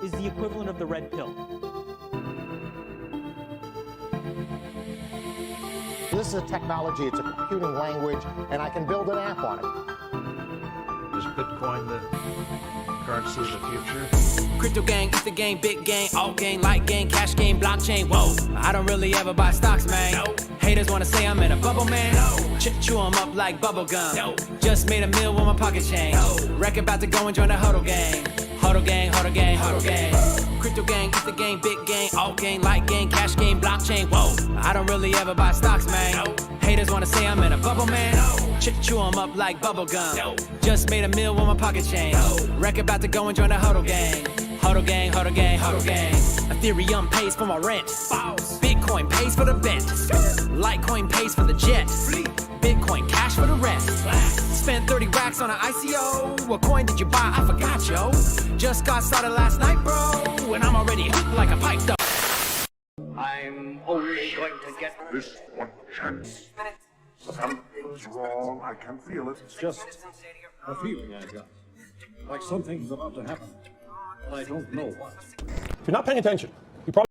is the equivalent of the red pill. This is a technology, it's a computing language, and I can build an app on it. Is Bitcoin the currency of the future? Crypto gang, it's the game, big gang, all gang, light gang, cash game, blockchain. Whoa, I don't really ever buy stocks, man. No. Haters wanna say I'm in a bubble, man. No. Chew them up like bubble gum. No. Just made a meal with my pocket change. No. Wreck about to go and join the Hodl gang. Hodl gang, Hodl gang, Hodl gang. Crypto gang, it's the game, big gang, all gang, light gang, cash game, blockchain. Whoa, I don't really ever buy stocks, man. No. Haters wanna say I'm in a bubble, man. No. Chew them up like bubble gum. No. Just made a meal with my pocket change. No. Wreck about to go and join the Hodl gang. Hodl gang, Hodl gang, Hodl gang. Ethereum pays for my rent. Bitcoin pays for the bent. Litecoin pays for the jet. Bitcoin cash for the rest. Spent 30 racks on an ICO. What coin did you buy? I forgot, yo. Just got started last night, bro. And I'm already hooked like a pipe, though. I'm only going to get this one chance. Something's wrong. I can feel it. It's just a feeling I got. Like something's about to happen. I don't know what. If you're not paying attention, you probably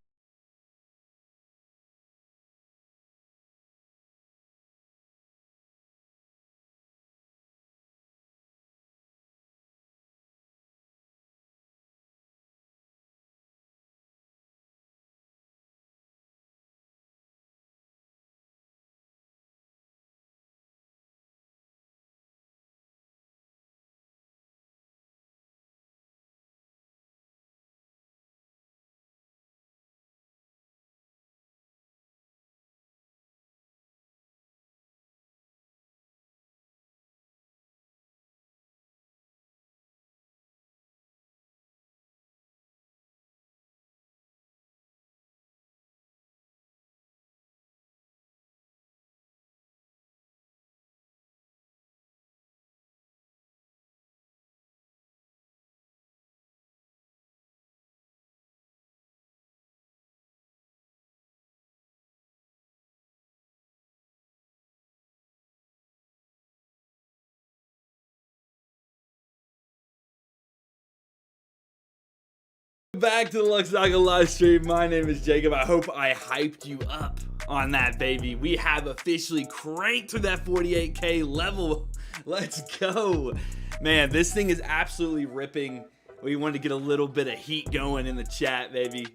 back to the LuxAlgo live stream. My name is Jacob. I hope I hyped you up on that, baby. We have officially cranked to that 48K level. Let's go. Man, this thing is absolutely ripping. We wanted to get a little bit of heat going in the chat, baby.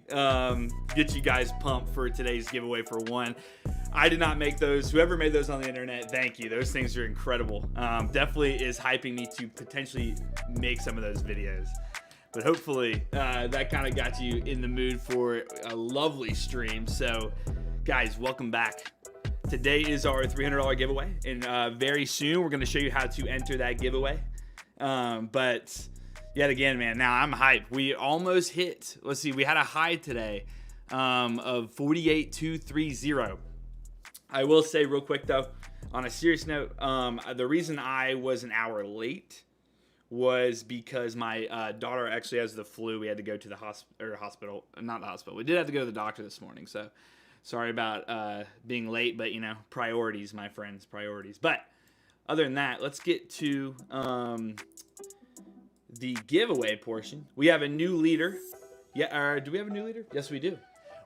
Get you guys pumped for today's giveaway for one. I did not make those. Whoever made those on the internet, thank you. Those things are incredible. Definitely is hyping me to potentially make some of those videos. But hopefully that kind of got you in the mood for a lovely stream. So guys, welcome back. Today is our $300 giveaway, and very soon we're going to show you how to enter that giveaway. But yet again, man, now I'm hyped. We almost hit, let's see, we had a high today of 48,230. I will say real quick though, on a serious note, the reason I was an hour late was because my daughter actually has the flu. We had to go to the hospital, not the hospital. We did have to go to the doctor this morning. So sorry about being late, but you know, priorities, my friends, priorities. But other than that, let's get to the giveaway portion. We have a new leader. Yeah, do we have a new leader? Yes, we do.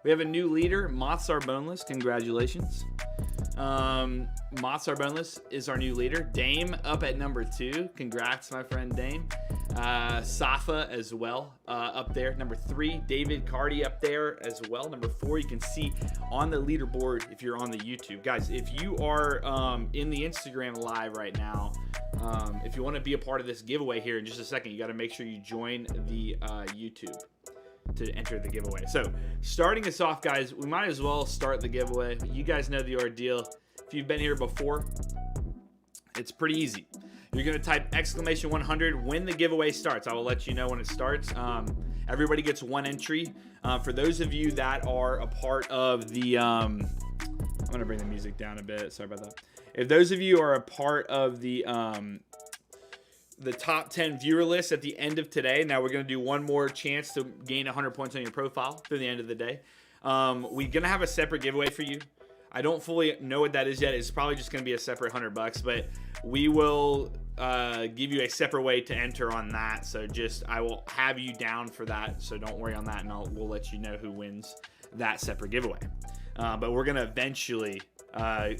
We have a new leader. Moths are boneless. Congratulations. Moths are boneless is our new leader. Dame up at number 2. Congrats, my friend Dame. Safa as well up there. Number 3, David Cardi up there as well. Number 4, you can see on the leaderboard if you're on the YouTube. Guys, if you are in the Instagram live right now, if you want to be a part of this giveaway here in just a second, you got to make sure you join the YouTube to enter the giveaway. So starting us off, guys, we might as well start the giveaway. You guys know the ordeal. If you've been here before, it's pretty easy. You're going to type !100 when the giveaway starts. I will let you know when it starts. Everybody gets one entry. For those of you that are a part of the I'm going to bring the music down a bit. Sorry about that. If those of you are a part of the top 10 viewer list at the end of today. Now we're going to do one more chance to gain 100 points on your profile through the end of the day. We're going to have a separate giveaway for you. I don't fully know what that is yet. It's probably just going to be a separate $100, but we will give you a separate way to enter on that. So I will have you down for that. So don't worry on that, and we'll let you know who wins that separate giveaway. But we're gonna eventually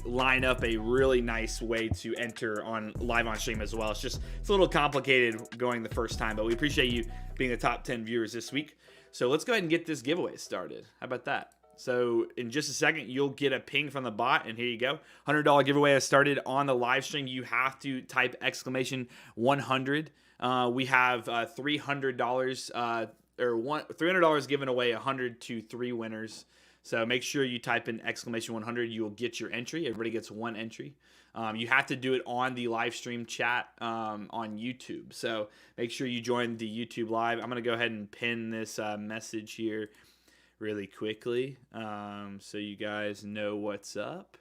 line up a really nice way to enter on live on stream as well. It's a little complicated going the first time, but we appreciate you being the top 10 viewers this week. So let's go ahead and get this giveaway started. How about that? So in just a second, you'll get a ping from the bot, and here you go. $100 giveaway has started on the live stream. You have to type exclamation 100. We have $300 $300 given away, 100 to 3 winners. So make sure you type in exclamation 100. You will get your entry. Everybody gets one entry. You have to do it on the live stream chat on YouTube. So make sure you join the YouTube live. I'm going to go ahead and pin this message here really quickly so you guys know what's up.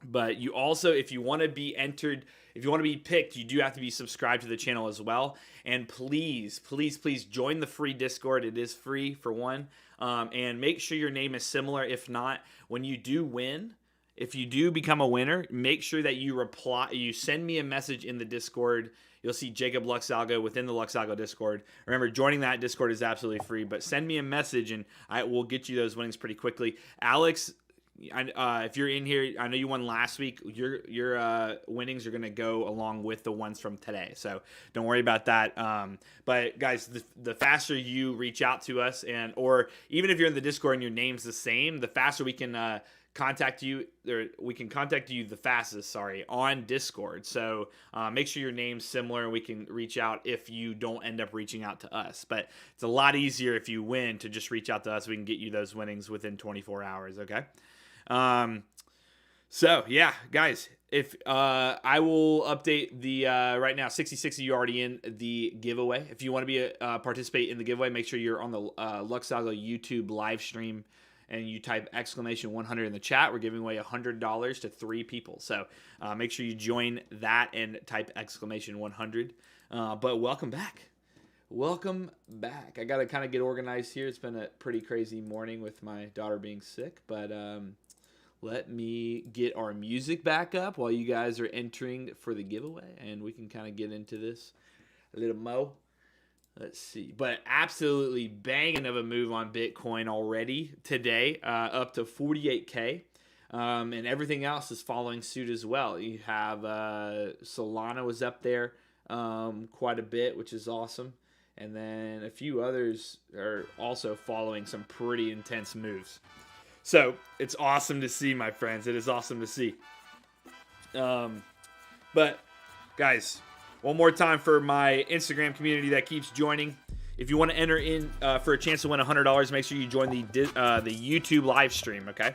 But you also, if you want to be entered, if you want to be picked, you do have to be subscribed to the channel as well. And please, please, please join the free Discord. It is free for one. And make sure your name is similar. If not, when you do win, if you do become a winner, make sure that you send me a message in the Discord. You'll see Jacob LuxAlgo within the LuxAlgo Discord. Remember, joining that Discord is absolutely free, but send me a message and I will get you those winnings pretty quickly. Alex, if you're in here, I know you won last week. Your winnings are going to go along with the ones from today, so don't worry about that. But guys, the faster you reach out to us, or even if you're in the Discord and your name's the same, the faster we can contact you, or we can contact you the fastest, on Discord. So make sure your name's similar and we can reach out if you don't end up reaching out to us. But it's a lot easier if you win to just reach out to us. We can get you those winnings within 24 hours, okay? So yeah, guys, if I will update the right now 66 of you already in the giveaway. If you want to be participate in the giveaway, make sure you're on the LuxAlgo YouTube live stream and you type exclamation 100 in the chat. We're giving away $100 to 3 people. So make sure you join that and type exclamation 100. But welcome back. Welcome back. I got to kind of get organized here. It's been a pretty crazy morning with my daughter being sick, but let me get our music back up while you guys are entering for the giveaway, and we can kind of get into this a little more. Let's see. But absolutely banging of a move on Bitcoin already today, up to 48K. And everything else is following suit as well. You have Solana was up there quite a bit, which is awesome. And then a few others are also following some pretty intense moves. So it's awesome to see, my friends. It is awesome to see. But guys, one more time for my Instagram community that keeps joining. If you want to enter in for a chance to win $100, make sure you join the YouTube live stream, okay?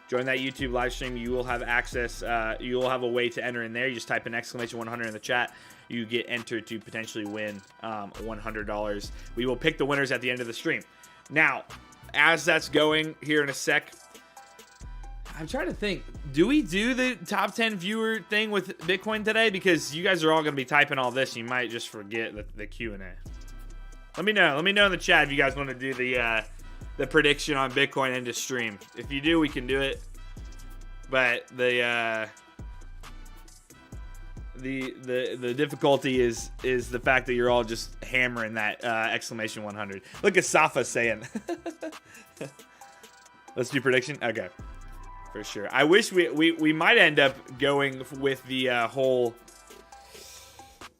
Join that YouTube live stream. You will have access. You will have a way to enter in there. You just type in exclamation 100 in the chat. You get entered to potentially win $100. We will pick the winners at the end of the stream. Now, as that's going here in a sec, I'm trying to think. Do we do the top 10 viewer thing with Bitcoin today? Because you guys are all going to be typing all this. You might just forget the Q&A. Let me know. Let me know in the chat if you guys want to do the prediction on Bitcoin into stream. If you do, we can do it. But the difficulty is the fact that you're all just hammering that exclamation 100. Look at Safa saying. Let's do prediction. Okay, for sure. I wish we might end up going with the whole.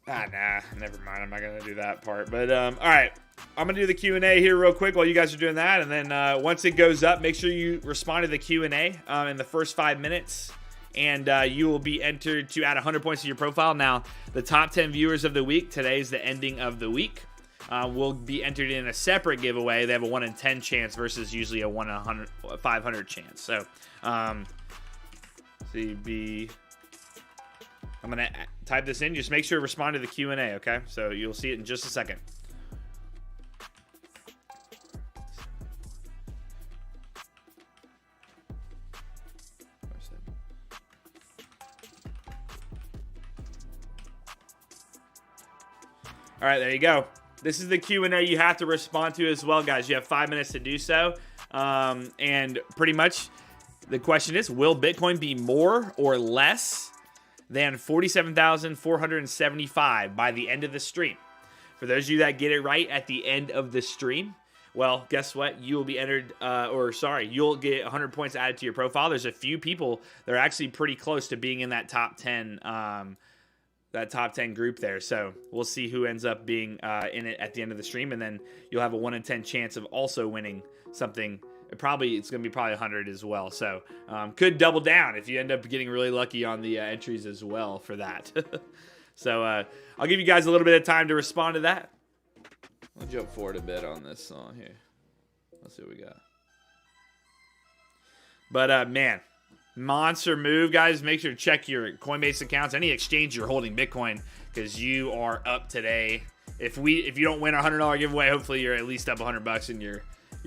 Nah, never mind. I'm not gonna do that part. But all right, I'm gonna do the Q&A here real quick while you guys are doing that, and then once it goes up, make sure you respond to the Q&A in the first 5 minutes. And you will be entered to add 100 points to your profile. Now, the top 10 viewers of the week, today's the ending of the week, will be entered in a separate giveaway. They have a 1 in 10 chance versus usually a 1 in 500 chance. So, CB, I'm going to type this in. Just make sure to respond to the Q&A, okay? So, you'll see it in just a second. All right, there you go. This is the Q&A you have to respond to as well, guys. You have 5 minutes to do so. And pretty much the question is, will Bitcoin be more or less than 47,475 by the end of the stream. For those of you that get it right at the end of the stream, well, guess what? You will be entered, you'll get 100 points added to your profile. There's a few people that are actually pretty close to being in that top 10, group there. So we'll see who ends up being in it at the end of the stream, and then you'll have a 1 in 10 chance of also winning something. It's going to be probably 100 as well. So could double down if you end up getting really lucky on the entries as well for that. So I'll give you guys a little bit of time to respond to that. I'll jump forward a bit on this song here. Let's see what we got. But man, monster move, guys. Make sure to check your Coinbase accounts, any exchange you're holding Bitcoin, because you are up today. If you don't win a $100 giveaway, hopefully you're at least up $100 in your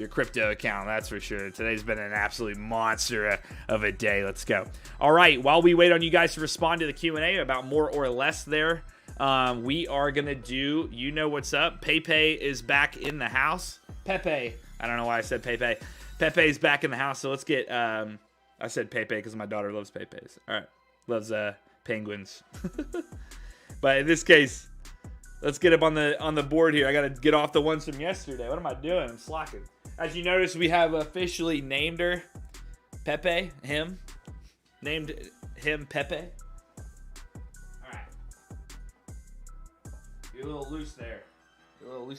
crypto account. That's for sure. Today's been an absolute monster of a day. Let's go. All right, while we wait on you guys to respond to the Q&A about more or less there, we are gonna do, you know what's up. Pepe is back in the house. Pepe, I don't know why I said Pepe. Pepe's back in the house. So let's get I said Pepe because my daughter loves Pepes. All right, loves penguins. But in this case, let's get up on the board here. I gotta get off the ones from yesterday. What am I doing? I'm slacking. As you notice, we have officially named her Pepe. Named him Pepe. All right. You're a little loose there. Ooh,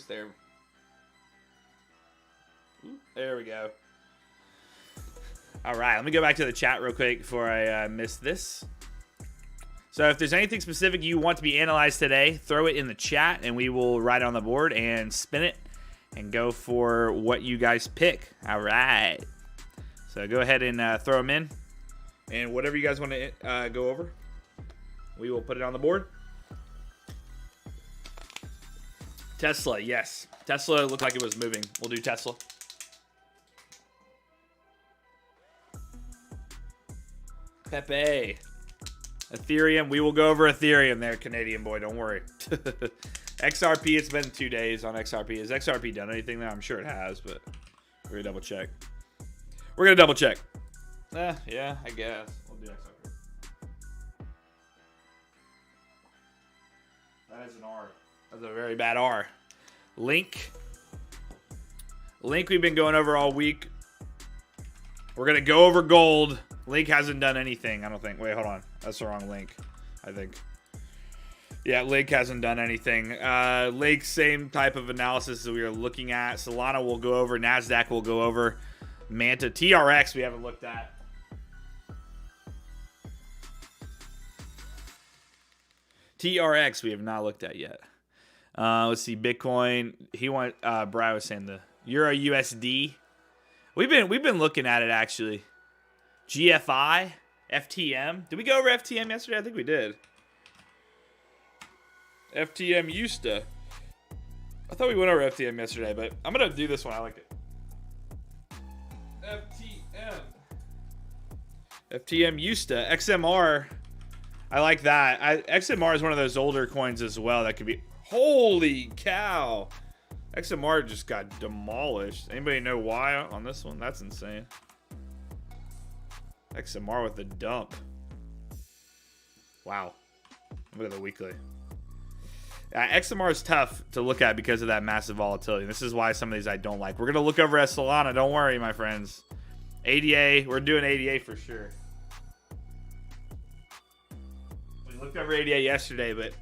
there we go. All right, let me go back to the chat real quick before I miss this. So if there's anything specific you want to be analyzed today, throw it in the chat and we will write it on the board and spin it and go for what you guys pick. All right. So go ahead and throw them in. And whatever you guys want to go over, we will put it on the board. Tesla, yes. Tesla looked like it was moving. We'll do Tesla. Pepe. Ethereum, we will go over Ethereum there, Canadian boy. Don't worry. XRP, it's been 2 days on XRP. Has XRP done anything there? I'm sure it has, but we're going to double check. Yeah, I guess. We'll do XRP. That is an R. That's a very bad R. Link, we've been going over all week. We're going to go over gold. Link hasn't done anything, I don't think. Wait, hold on. That's the wrong link, I think. Yeah, Link hasn't done anything. Link, same type of analysis that we are looking at. Solana will go over. NASDAQ will go over. Manta. TRX we haven't looked at. TRX we have not looked at yet. Let's see. Bitcoin. Brian was saying the Euro USD. We've been looking at it actually. GFI. FTM. Did we go over FTM yesterday? I think we did. FTM USTA. I thought we went over FTM yesterday, but I'm going to do this one. I like it. FTM USTA. XMR. I like that. XMR is one of those older coins as well that could be... Holy cow. XMR just got demolished. Anybody know why on this one? That's insane. XMR with the dump. Wow. Look at the weekly. XMR is tough to look at because of that massive volatility. This is why some of these I don't like. We're going to look over at Solana. Don't worry, my friends. ADA. We're doing ADA for sure. We looked over ADA yesterday, but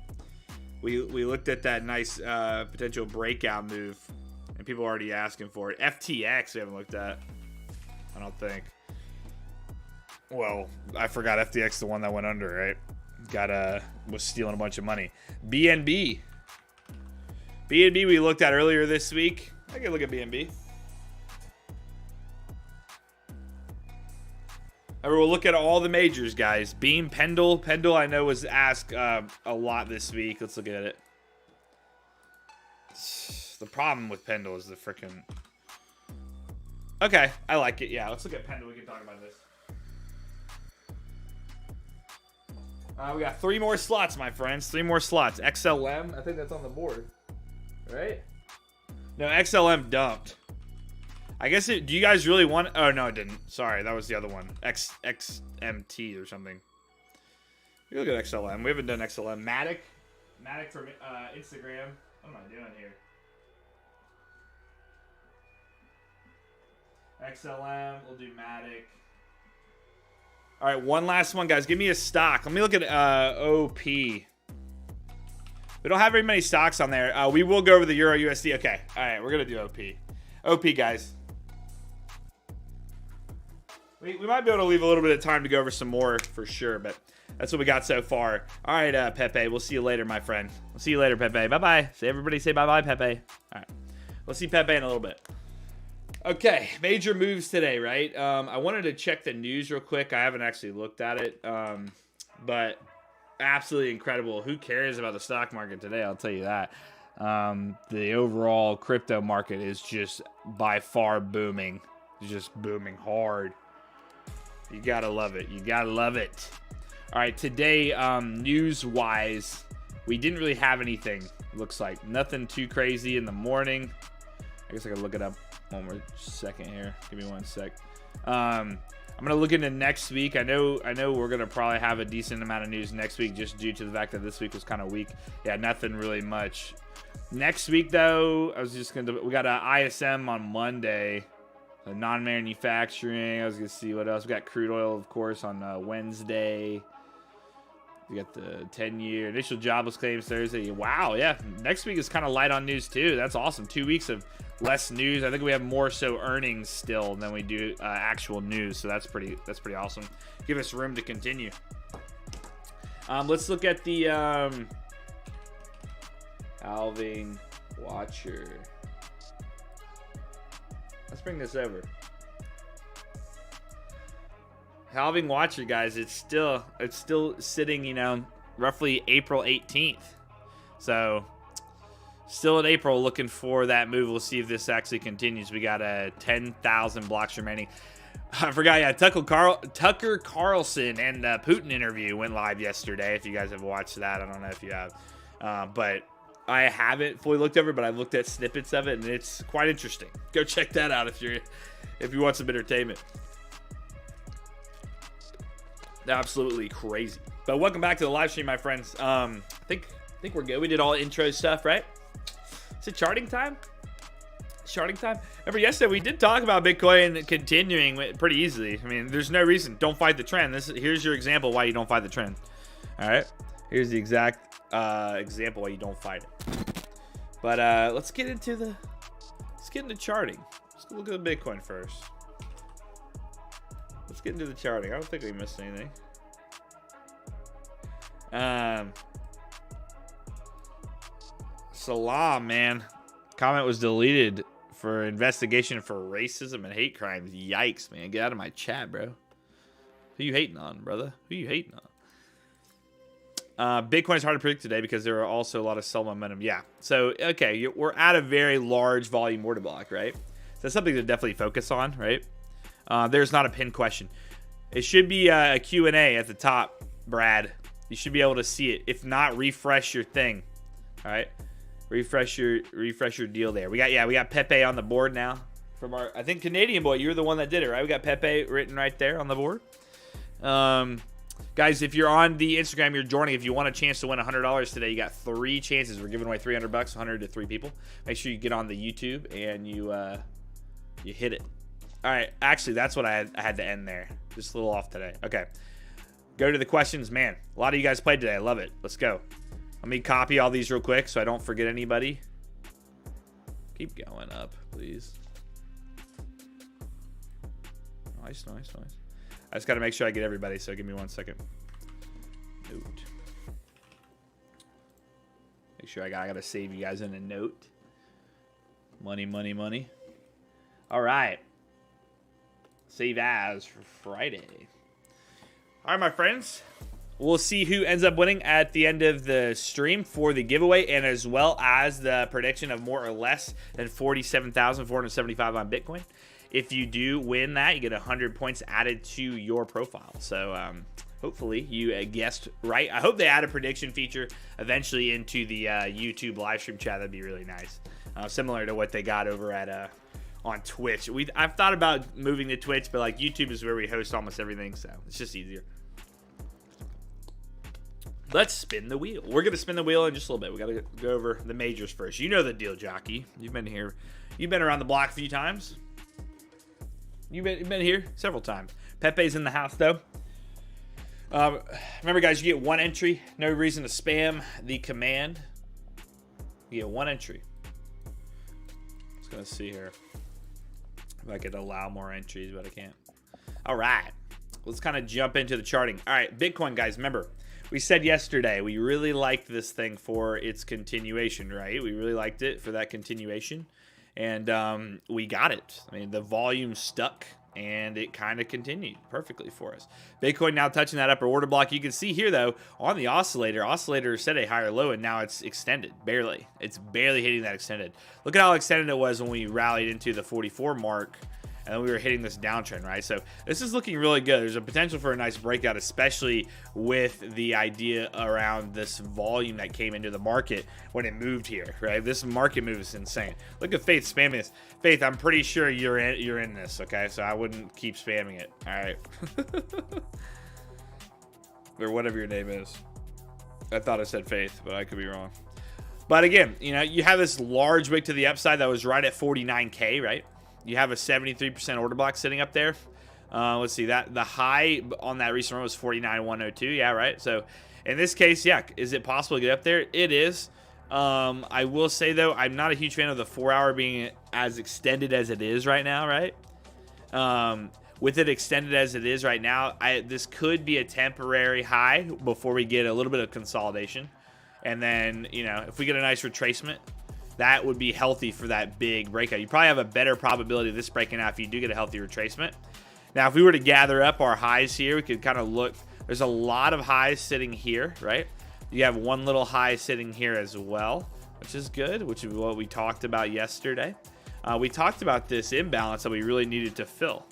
we looked at that nice potential breakout move. And people are already asking for it. FTX we haven't looked at. I don't think. Well, I forgot FTX, the one that went under, right? Was stealing a bunch of money. BNB we looked at earlier this week. I can look at BNB. And we'll look at all the majors, guys. Beam, Pendle. Pendle, I know, was asked a lot this week. Let's look at it. The problem with Pendle is the freaking... Okay, I like it. Yeah, let's look at Pendle. We can talk about this. We got 3 more slots, my friends. 3 more slots. XLM, I think that's on the board. Right? No, XLM dumped. I guess do you guys really want... Oh, no, it didn't. Sorry, that was the other one. XMT or something. You look at XLM. We haven't done XLM. Madic from Instagram. What am I doing here? XLM. We'll do Madic. All right, one last one, guys. Give me a stock. Let me look at OP. We don't have very many stocks on there. We will go over the Euro USD. Okay. All right, we're gonna do OP. OP, guys. We might be able to leave a little bit of time to go over some more for sure, but that's what we got so far. All right, Pepe. We'll see you later, my friend. We'll see you later, Pepe. Bye-bye. Everybody say bye-bye, Pepe. All right. We'll see Pepe in a little bit. Okay, major moves today, right? I wanted to check the news real quick. I haven't actually looked at it, but absolutely incredible. Who cares about the stock market today? I'll tell you that. The overall crypto market is just by far booming. It's just booming hard. You gotta love it. You gotta love it. All right, today, news-wise, we didn't really have anything. Looks like nothing too crazy in the morning. I guess I gotta look it up one more second here. Give me 1 sec. I'm gonna look into next week. I know we're gonna probably have a decent amount of news next week, just due to the fact that this week was kind of weak. Yeah, nothing really much. Next week though, we got an ISM on Monday. Non-manufacturing. I was gonna see what else. We got crude oil, of course, on Wednesday. We got the 10-year initial jobless claims Thursday. Wow, yeah. Next week is kind of light on news too. That's awesome. 2 weeks of less news. I think we have more so earnings still than we do actual news. So that's pretty awesome. Give us room to continue. Let's look at the halving watcher. Let's bring this over. Halving watcher, guys. It's still sitting, you know, roughly April 18th. So still in April, looking for that move. We'll see if this actually continues. We got 10,000 blocks remaining. I forgot, yeah, Tucker Carlson and Putin interview went live yesterday. If you guys have watched that, I don't know if you have, but I haven't fully looked over, but I've looked at snippets of it, and it's quite interesting. Go check that out if you want some entertainment. Absolutely crazy. But welcome back to the live stream, my friends. I think we're good. We did all intro stuff, right? Is it charting time? Charting time? Remember yesterday we did talk about Bitcoin continuing pretty easily. I mean, there's no reason. Don't fight the trend. Here's your example why you don't fight the trend. All right. Here's the exact example why you don't fight it. But let's get into charting. Let's look at the Bitcoin first. Let's get into the charting. I don't think we missed anything. Salam, man. Comment was deleted for investigation for racism and hate crimes. Yikes, man. Get out of my chat, bro. Who you hating on, brother? Who you hating on? Bitcoin is hard to predict today because there are also a lot of sell momentum. Yeah. So, okay, we're at a very large volume order block, right? So that's something to definitely focus on, right? There's not a pin question. It should be a Q&A at the top, Brad. You should be able to see it. If not, refresh your thing. All right, refresh your deal there. We got Pepe on the board now from our, I think, Canadian boy. You're the one that did it, right? We got Pepe written right there on the board. Guys, if you're on the Instagram, you're joining. If you want a chance to win $100 today, you got 3 chances. We're giving away $300, 100 to 3 people. Make sure you get on the YouTube and you hit it. All right, actually, that's what I had to end there. Just a little off today. Okay, go to the questions. Man, a lot of you guys played today. I love it. Let's go. Let me copy all these real quick so I don't forget anybody. Keep going up, please. Nice. I just got to make sure I get everybody, so give me 1 second. Note. Make sure I got to save you guys in a note. Money. All right. Save as for Friday. All right, my friends. We'll see who ends up winning at the end of the stream for the giveaway, and as well as the prediction of more or less than 47,475 on Bitcoin. If you do win that, you get 100 points added to your profile. So hopefully you guessed right. I hope they add a prediction feature eventually into the YouTube live stream chat. That'd be really nice. Similar to what they got over at on Twitch. I've thought about moving to Twitch, but like YouTube is where we host almost everything, so it's just easier. let's spin the wheel. We're going to spin the wheel in just a little bit. We got to go over the majors first. You know the deal, jockey. You've been here. You've been around the block a few times. You've been here several times. Pepe's in the house, though. Remember, guys, you get one entry. No reason to spam the command. You get one entry. Just going to see here if I could allow more entries, but I can't. All right. Let's kind of jump into the charting. All right, Bitcoin, guys, remember, we said yesterday we really liked this thing for its continuation, right? We really liked it for that continuation, and we got it. I mean, the volume stuck, and it kind of continued perfectly for us. Bitcoin now touching that upper order block. You can see here, though, on the oscillator set a higher low, and now it's extended, barely. It's barely hitting that extended. Look at how extended it was when we rallied into the 44 mark, and then we were hitting this downtrend, right? So this is looking really good. There's a potential for a nice breakout, especially with the idea around this volume that came into the market when it moved here, right? This market move is insane. Look at Faith spamming this. Faith, I'm pretty sure you're in this, okay? So I wouldn't keep spamming it, all right? Or whatever your name is. I thought I said Faith, but I could be wrong. But again, you know, you have this large wick to the upside that was right at 49K, right? You have a 73% order block sitting up there. Let's see, that the high on that recent run was 49,102. Yeah, right. So in this case, yeah, is it possible to get up there? It is. I will say, though, I'm not a huge fan of the 4-hour being as extended as it is right now, right? With it extended as it is right now, this could be a temporary high before we get a little bit of consolidation. And then, you know, if we get a nice retracement, that would be healthy for that big breakout. You probably have a better probability of this breaking out if you do get a healthy retracement. Now, if we were to gather up our highs here, we could kind of look. There's a lot of highs sitting here, right? You have one little high sitting here as well, which is good, which is what we talked about yesterday. We talked about this imbalance that we really needed to fill. All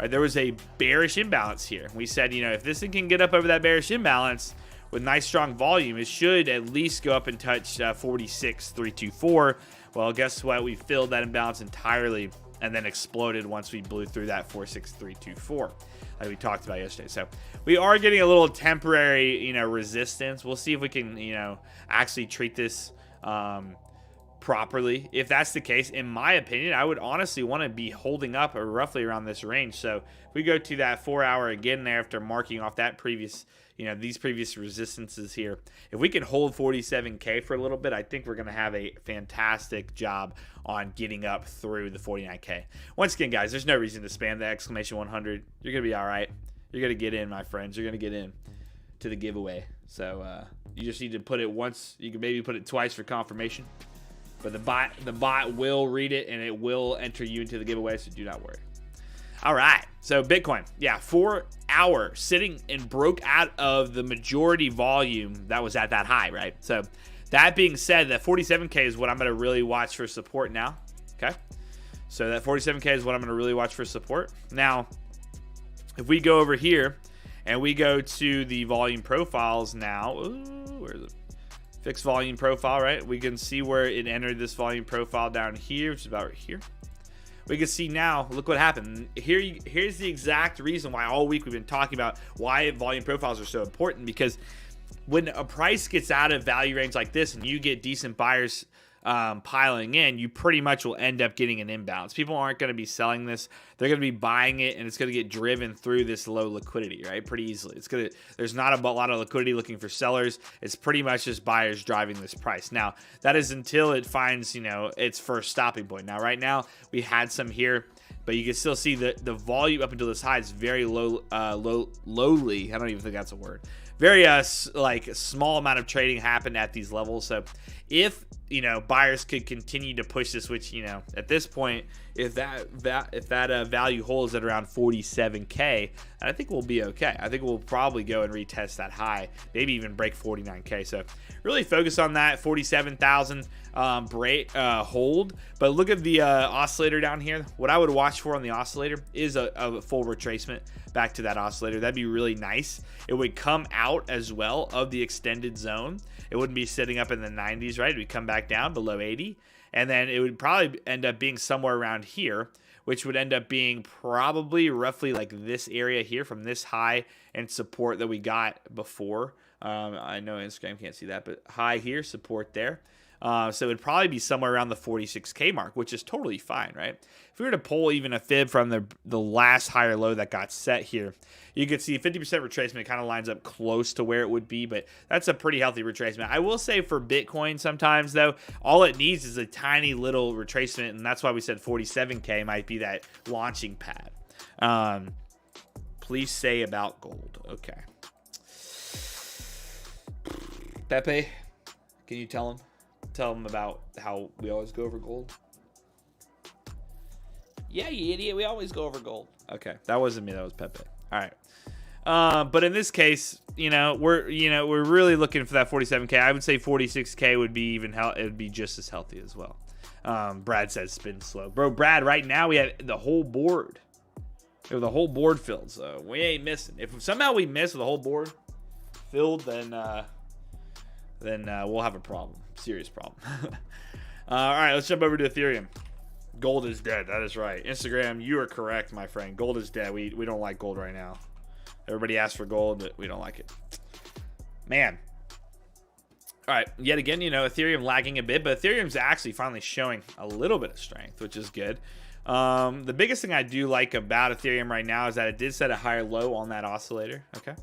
right, there was a bearish imbalance here. We said, you know, if this thing can get up over that bearish imbalance, with nice strong volume, it should at least go up and touch 46,324. Well, guess what? We filled that imbalance entirely and then exploded once we blew through that 46,324 like we talked about yesterday. So we are getting a little temporary, you know, resistance. We'll see if we can, you know, actually treat this properly. If that's the case, in my opinion, I would honestly want to be holding up roughly around this range. So if we go to that 4-hour again there after marking off that previous, you know, these previous resistances here, if we can hold 47K for a little bit, I think we're going to have a fantastic job on getting up through the 49K. Once again, guys, there's no reason to spam the exclamation 100. You're going to be all right. You're going to get in, my friends. You're going to get in to the giveaway. So you just need to put it once. You can maybe put it twice for confirmation. But the bot will read it, and it will enter you into the giveaway, so do not worry. All right, so Bitcoin, yeah, 4-hour sitting and broke out of the majority volume that was at that high, right? So that being said, that 47K is what I'm going to really watch for support now, okay? So that 47K is what I'm going to really watch for support. Now, if we go over here and we go to the volume profiles now, where is it? Fixed volume profile, right? We can see where it entered this volume profile down here, which is about right here. We can see now, look what happened. Here's the exact reason why all week we've been talking about why volume profiles are so important, because when a price gets out of value range like this and you get decent buyers piling in, you pretty much will end up getting an imbalance. People aren't going to be selling this. They're going to be buying it, and it's going to get driven through this low liquidity, right? Pretty easily. There's not a lot of liquidity looking for sellers. It's pretty much just buyers driving this price. Now, that is until it finds, you know, its first stopping point. Now, right now, we had some here, but you can still see the volume up until this high is very lowly. I don't even think that's a word. Very like small amount of trading happened at these levels. So if, you know, buyers could continue to push this, which, you know, at this point, if that value holds at around 47K, I think we'll be okay. I think we'll probably go and retest that high, maybe even break 49K. So really focus on that 47,000 break hold. But look at the oscillator down here. What I would watch for on the oscillator is a full retracement back to that oscillator. That'd be really nice. It would come out as well of the extended zone. It wouldn't be sitting up in the 90s, right? It would come back down below 80. And then it would probably end up being somewhere around here, which would end up being probably roughly like this area here from this high and support that we got before I know Instagram can't see that, but high here, support there. So it would probably be somewhere around the 46K mark, which is totally fine, right? If we were to pull even a fib from the last higher low that got set here, you could see 50% retracement kind of lines up close to where it would be, but that's a pretty healthy retracement. I will say for Bitcoin sometimes, though, all it needs is a tiny little retracement, and that's why we said 47K might be that launching pad. Please say about gold. Okay. Pepe, can you tell him? Tell them about how we always go over gold. Yeah, you idiot. We always go over gold. Okay, that wasn't me. That was Pepe. All right. But in this case, we're really looking for that 47K. I would say 46K would be it would be just as healthy as well. Brad says spin slow, bro. Brad, right now we have the whole board. We have the whole board filled, so we ain't missing. If somehow we miss with the whole board filled, then we'll have a problem. Serious problem. All right, let's jump over to Ethereum. Gold is dead. That is right. Instagram, you are correct, my friend. Gold is dead. We don't like gold right now. Everybody asks for gold, but we don't like it. Man. All right, yet again, Ethereum lagging a bit, but Ethereum's actually finally showing a little bit of strength, which is good. The biggest thing I do like about Ethereum right now is that it did set a higher low on that oscillator. Okay.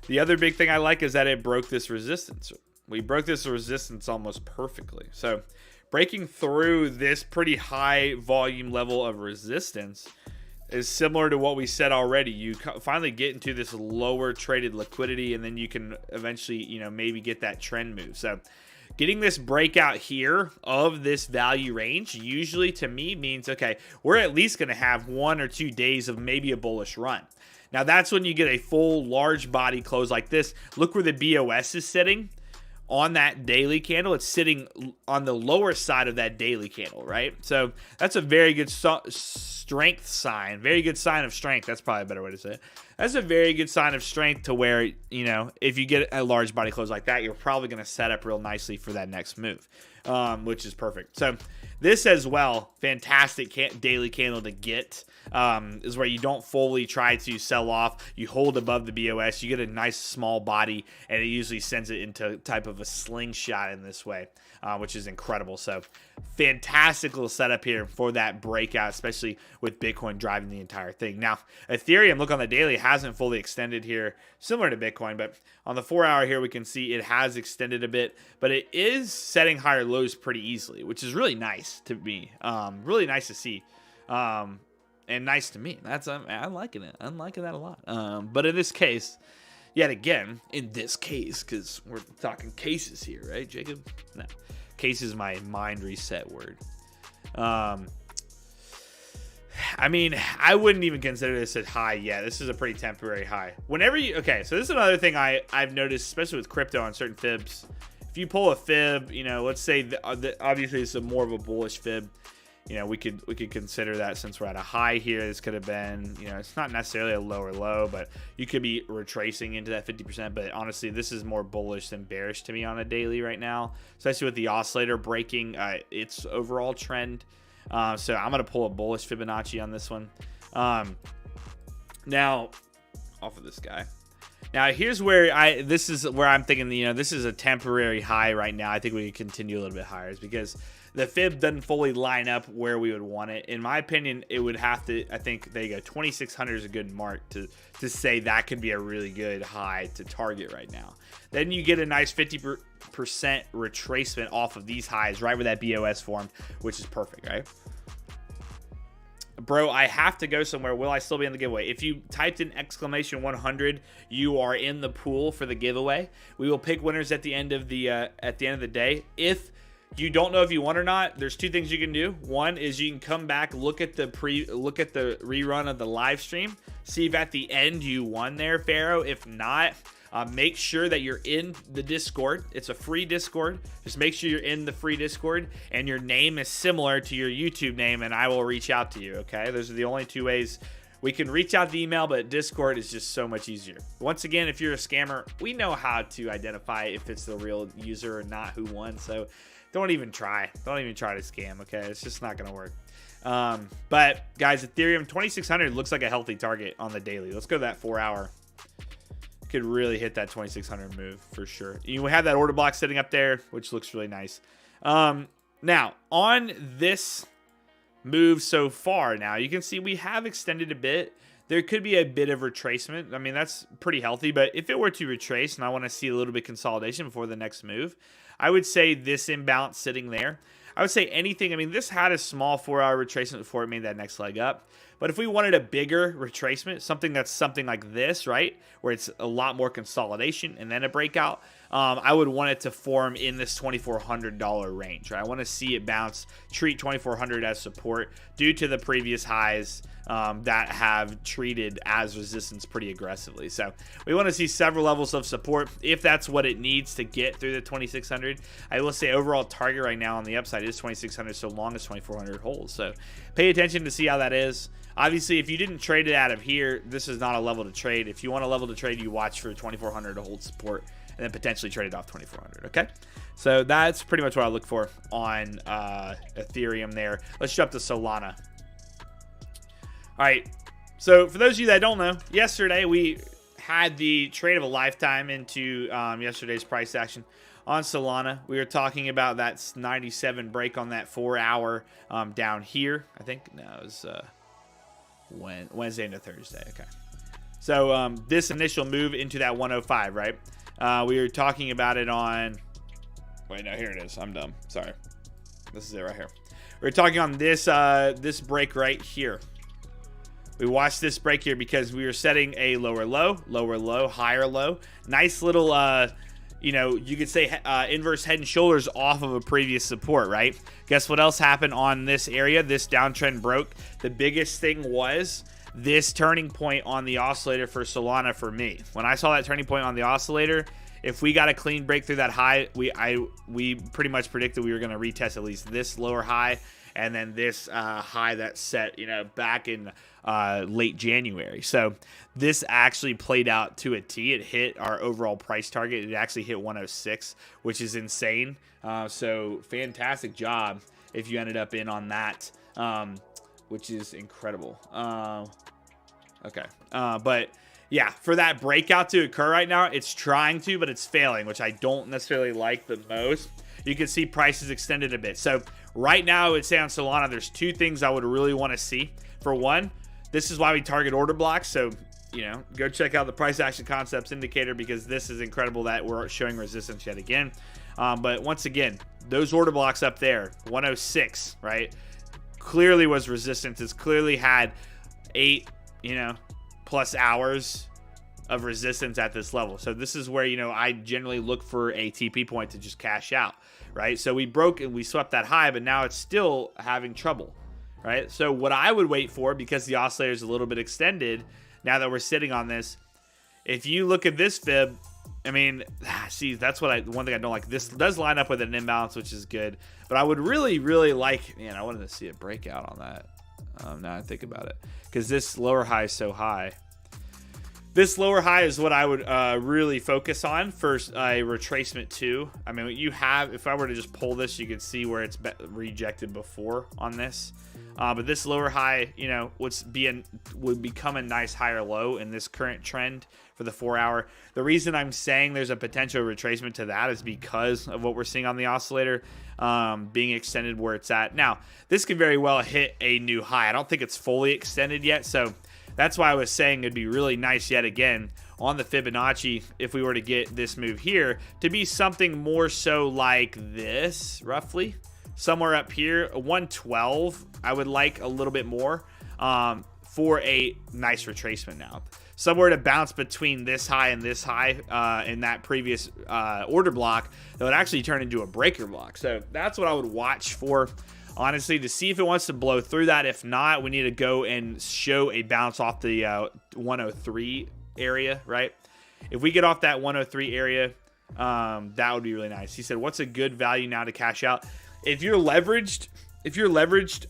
The other big thing I like is that it broke this resistance. We broke this resistance almost perfectly. So breaking through this pretty high volume level of resistance is similar to what we said already. You finally get into this lower traded liquidity, and then you can eventually, maybe get that trend move. So getting this breakout here of this value range usually to me means, okay, we're at least going to have 1 or 2 days of maybe a bullish run. Now that's when you get a full large body close like this. Look where the BOS is sitting. On that daily candle, it's sitting on the lower side of that daily candle, right? So that's a very good strength sign, very good sign of strength. That's probably a better way to say it. That's a very good sign of strength to where, if you get a large body close like that, you're probably going to set up real nicely for that next move, which is perfect. So this as well, fantastic daily candle to get. Is where you don't fully try to sell off. You hold above the BOS. You get a nice small body, and it usually sends it into type of a slingshot in this way, which is incredible. So fantastic little setup here for that breakout, especially with Bitcoin driving the entire thing. Now, Ethereum, look on the daily, hasn't fully extended here, similar to Bitcoin, but on the 4-hour here, we can see it has extended a bit, but it is setting higher lows pretty easily, which is really nice to me. Really nice to see. And nice to me. I'm liking it. I'm liking that a lot. But in this case, yet again, because we're talking cases here, right, Jacob? No. Case is my mind reset word. I mean, I wouldn't even consider this a high yet. This is a pretty temporary high. Okay, so this is another thing I've noticed, especially with crypto on certain fibs. If you pull a fib, let's say obviously it's more of a bullish fib. We could consider that since we're at a high here. This could have been, it's not necessarily a lower low, but you could be retracing into that 50%. But honestly, this is more bullish than bearish to me on a daily right now, especially with the oscillator breaking its overall trend. So I'm going to pull a bullish Fibonacci on this one. Now, off of this guy. Now, here's where this is where I'm thinking, this is a temporary high right now. I think we can continue a little bit higher because the fib doesn't fully line up where we would want it. In my opinion, it would have to, I think, there you go, 2,600 is a good mark to say that could be a really good high to target right now. Then you get a nice 50% retracement off of these highs right where that BOS formed, which is perfect, right? Bro, I have to go somewhere. Will I still be in the giveaway? If you typed in exclamation 100, you are in the pool for the giveaway. We will pick winners at the end of the day. If you don't know if you won or not, there's two things you can do. One is you can come back, look at the rerun of the live stream, see if at the end you won there, Pharaoh. If not, make sure that you're in the Discord. It's a free Discord. Just make sure you're in the free Discord and your name is similar to your YouTube name, and I will reach out to you, okay? Those are the only two ways. We can reach out the email, but Discord is just so much easier. Once again, if you're a scammer, we know how to identify if it's the real user or not who won, so don't even try. Don't even try to scam, okay? It's just not going to work. But, guys, Ethereum 2,600 looks like a healthy target on the daily. Let's go to that 4-hour. could really hit that 2600 move for sure. You have that order block sitting up there, which looks really nice. Now, on this move so far, now you can see we have extended a bit. There could be a bit of retracement. I mean, that's pretty healthy, but if it were to retrace and I want to see a little bit of consolidation before the next move, I would say this imbalance sitting there. I would say anything. I mean, this had a small 4-hour retracement before it made that next leg up. But if we wanted a bigger retracement, something like this, right, where it's a lot more consolidation and then a breakout, I would want it to form in this $2,400 range, right? I want to see it bounce, treat 2,400 as support due to the previous highs that have treated as resistance pretty aggressively. So we want to see several levels of support if that's what it needs to get through the 2,600. I will say overall target right now on the upside is 2,600 so long as 2,400 holds. So pay attention to see how that is. Obviously, if you didn't trade it out of here, this is not a level to trade. If you want a level to trade, you watch for 2,400 to hold support and then potentially trade it off 2,400, okay? So that's pretty much what I look for on Ethereum there. Let's jump to Solana. All right, so for those of you that don't know, yesterday we had the trade of a lifetime into yesterday's price action on Solana. We were talking about that 97 break on that 4-hour down here. I think, no, it was Wednesday into Thursday, okay. So this initial move into that 105, right? We were talking about it on, wait, no, here it is. I'm dumb, sorry. This is it right here. We were talking on this, this break right here. We watched this break here because we were setting a lower low, higher low. Nice little, you know, you could say inverse head and shoulders off of a previous support, right? Guess what else happened on this area? This downtrend broke. The biggest thing was this turning point on the oscillator for Solana for me. When I saw that turning point on the oscillator, if we got a clean break through that high, we pretty much predicted we were going to retest at least this lower high and then this high that set, you know, back in late January. So this actually played out to a T. It hit our overall price target. It actually hit 106, which is insane. So fantastic job if you ended up in on that, which is incredible. Okay. But yeah, for that breakout to occur right now, it's trying to, but it's failing, which I don't necessarily like the most. You can see prices extended a bit. So right now, I would say on Solana, there's two things I would really want to see. For one, this is why we target order blocks. So, you know, go check out the price action concepts indicator because this is incredible that we're showing resistance yet again. But once again, those order blocks up there, 106, right? Clearly was resistance. It's clearly had 8, you know, plus hours of resistance at this level. So this is where, you know, I generally look for a TP point to just cash out, right? So we broke and we swept that high, but now it's still having trouble, right? So what I would wait for, because the oscillator is a little bit extended, now that we're sitting on this, if you look at this fib, I mean, see, that's what one thing I don't like. This does line up with an imbalance, which is good, but I would really, really like, man, I wanted to see a breakout on that. Now I think about it, because this lower high is so high. This lower high is what I would really focus on for a retracement too. I mean, you have, if I were to just pull this, you could see where it's rejected before on this. But this lower high, you know, would become a nice higher low in this current trend for the 4-hour. The reason I'm saying there's a potential retracement to that is because of what we're seeing on the oscillator being extended where it's at. Now, this could very well hit a new high. I don't think it's fully extended yet, so that's why I was saying it'd be really nice yet again on the Fibonacci if we were to get this move here to be something more so like this, roughly. Somewhere up here, 112, I would like a little bit more for a nice retracement now. Somewhere to bounce between this high and this high in that previous order block that would actually turn into a breaker block. So that's what I would watch for, honestly, to see if it wants to blow through that. If not, we need to go and show a bounce off the 103 area, right? If we get off that 103 area, that would be really nice. He said, what's a good value now to cash out? If you're leveraged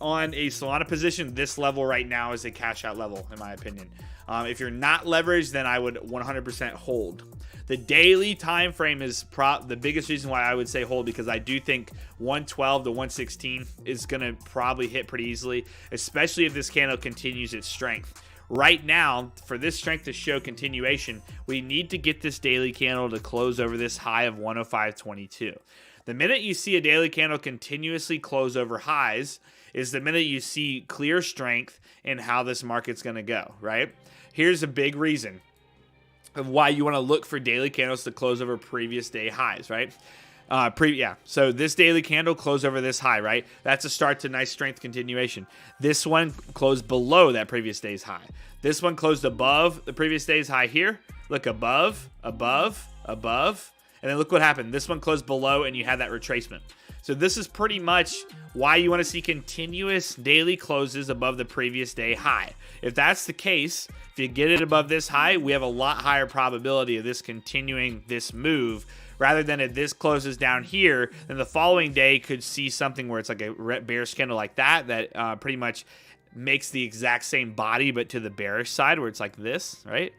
on a Solana position, this level right now is a cash out level, in my opinion. If you're not leveraged, then I would 100% hold. The daily time frame is the biggest reason why I would say hold, because I do think 112 to 116 is going to probably hit pretty easily, especially if this candle continues its strength. right now, for this strength to show continuation, we need to get this daily candle to close over this high of 105.22. The minute you see a daily candle continuously close over highs is the minute you see clear strength in how this market's going to go, right? Here's a big reason of why you want to look for daily candles to close over previous day highs, right? So this daily candle closed over this high, right? That's a start to nice strength continuation. This one closed below that previous day's high. This one closed above the previous day's high here. Look, above, above, above. And then look what happened. This one closed below and you had that retracement. So this is pretty much why you want to see continuous daily closes above the previous day high. If that's the case, if you get it above this high, we have a lot higher probability of this continuing this move, rather than if this closes down here, then the following day could see something where it's like a bearish candle like that pretty much makes the exact same body, but to the bearish side where it's like this, right?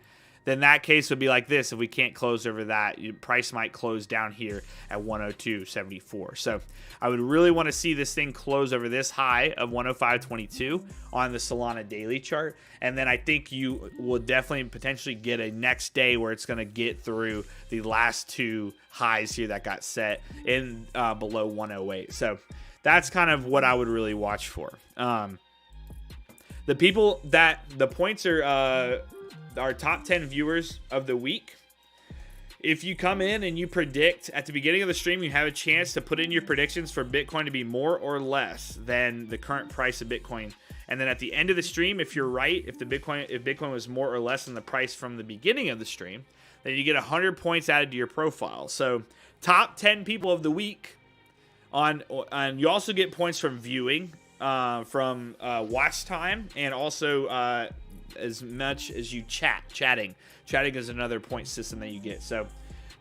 Then that case would be like this. If we can't close over that, your price might close down here at 102.74. So I would really want to see this thing close over this high of 105.22 on the Solana daily chart. And then I think you will definitely potentially get a next day where it's going to get through the last two highs here that got set in below 108. So that's kind of what I would really watch for. The people that the points are our top 10 viewers of the week. If you come in and you predict at the beginning of the stream, you have a chance to put in your predictions for Bitcoin to be more or less than the current price of Bitcoin. And then at the end of the stream, if you're right, if Bitcoin was more or less than the price from the beginning of the stream, then you get 100 points added to your profile. So top 10 people of the week and you also get points from viewing, from watch time, and also as much as you chatting is another point system that you get. So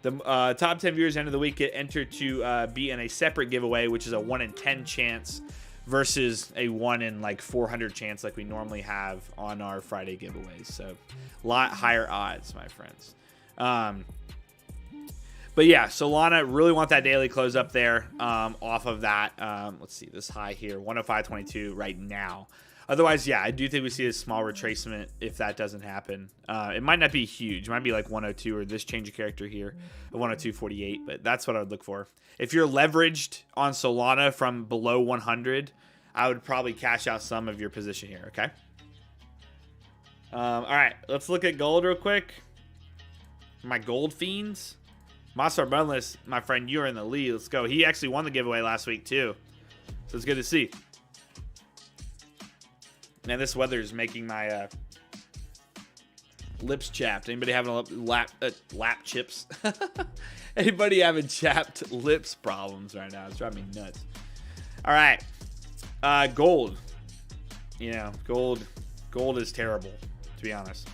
the top 10 viewers end of the week get entered to be in a separate giveaway, which is a 1 in 10 chance versus a 1 in like 400 chance like we normally have on our Friday giveaways. So a lot higher odds, my friends. But yeah, Solana, really want that daily close up there off of that. Let's see, this high here, 105.22 right now. Otherwise, yeah, I do think we see a small retracement if that doesn't happen. It might not be huge. It might be like 102 or this change of character here, 102.48, but that's what I would look for. If you're leveraged on Solana from below 100, I would probably cash out some of your position here, okay? All right, let's look at gold real quick. My gold fiends. Monster Bunless, my friend, you're in the lead. Let's go. He actually won the giveaway last week, too. So it's good to see. Man, this weather is making my lips chapped. Anybody having a lap chips? Anybody having chapped lips problems right now? It's driving me nuts. All right. Gold. You know, gold is terrible, to be honest.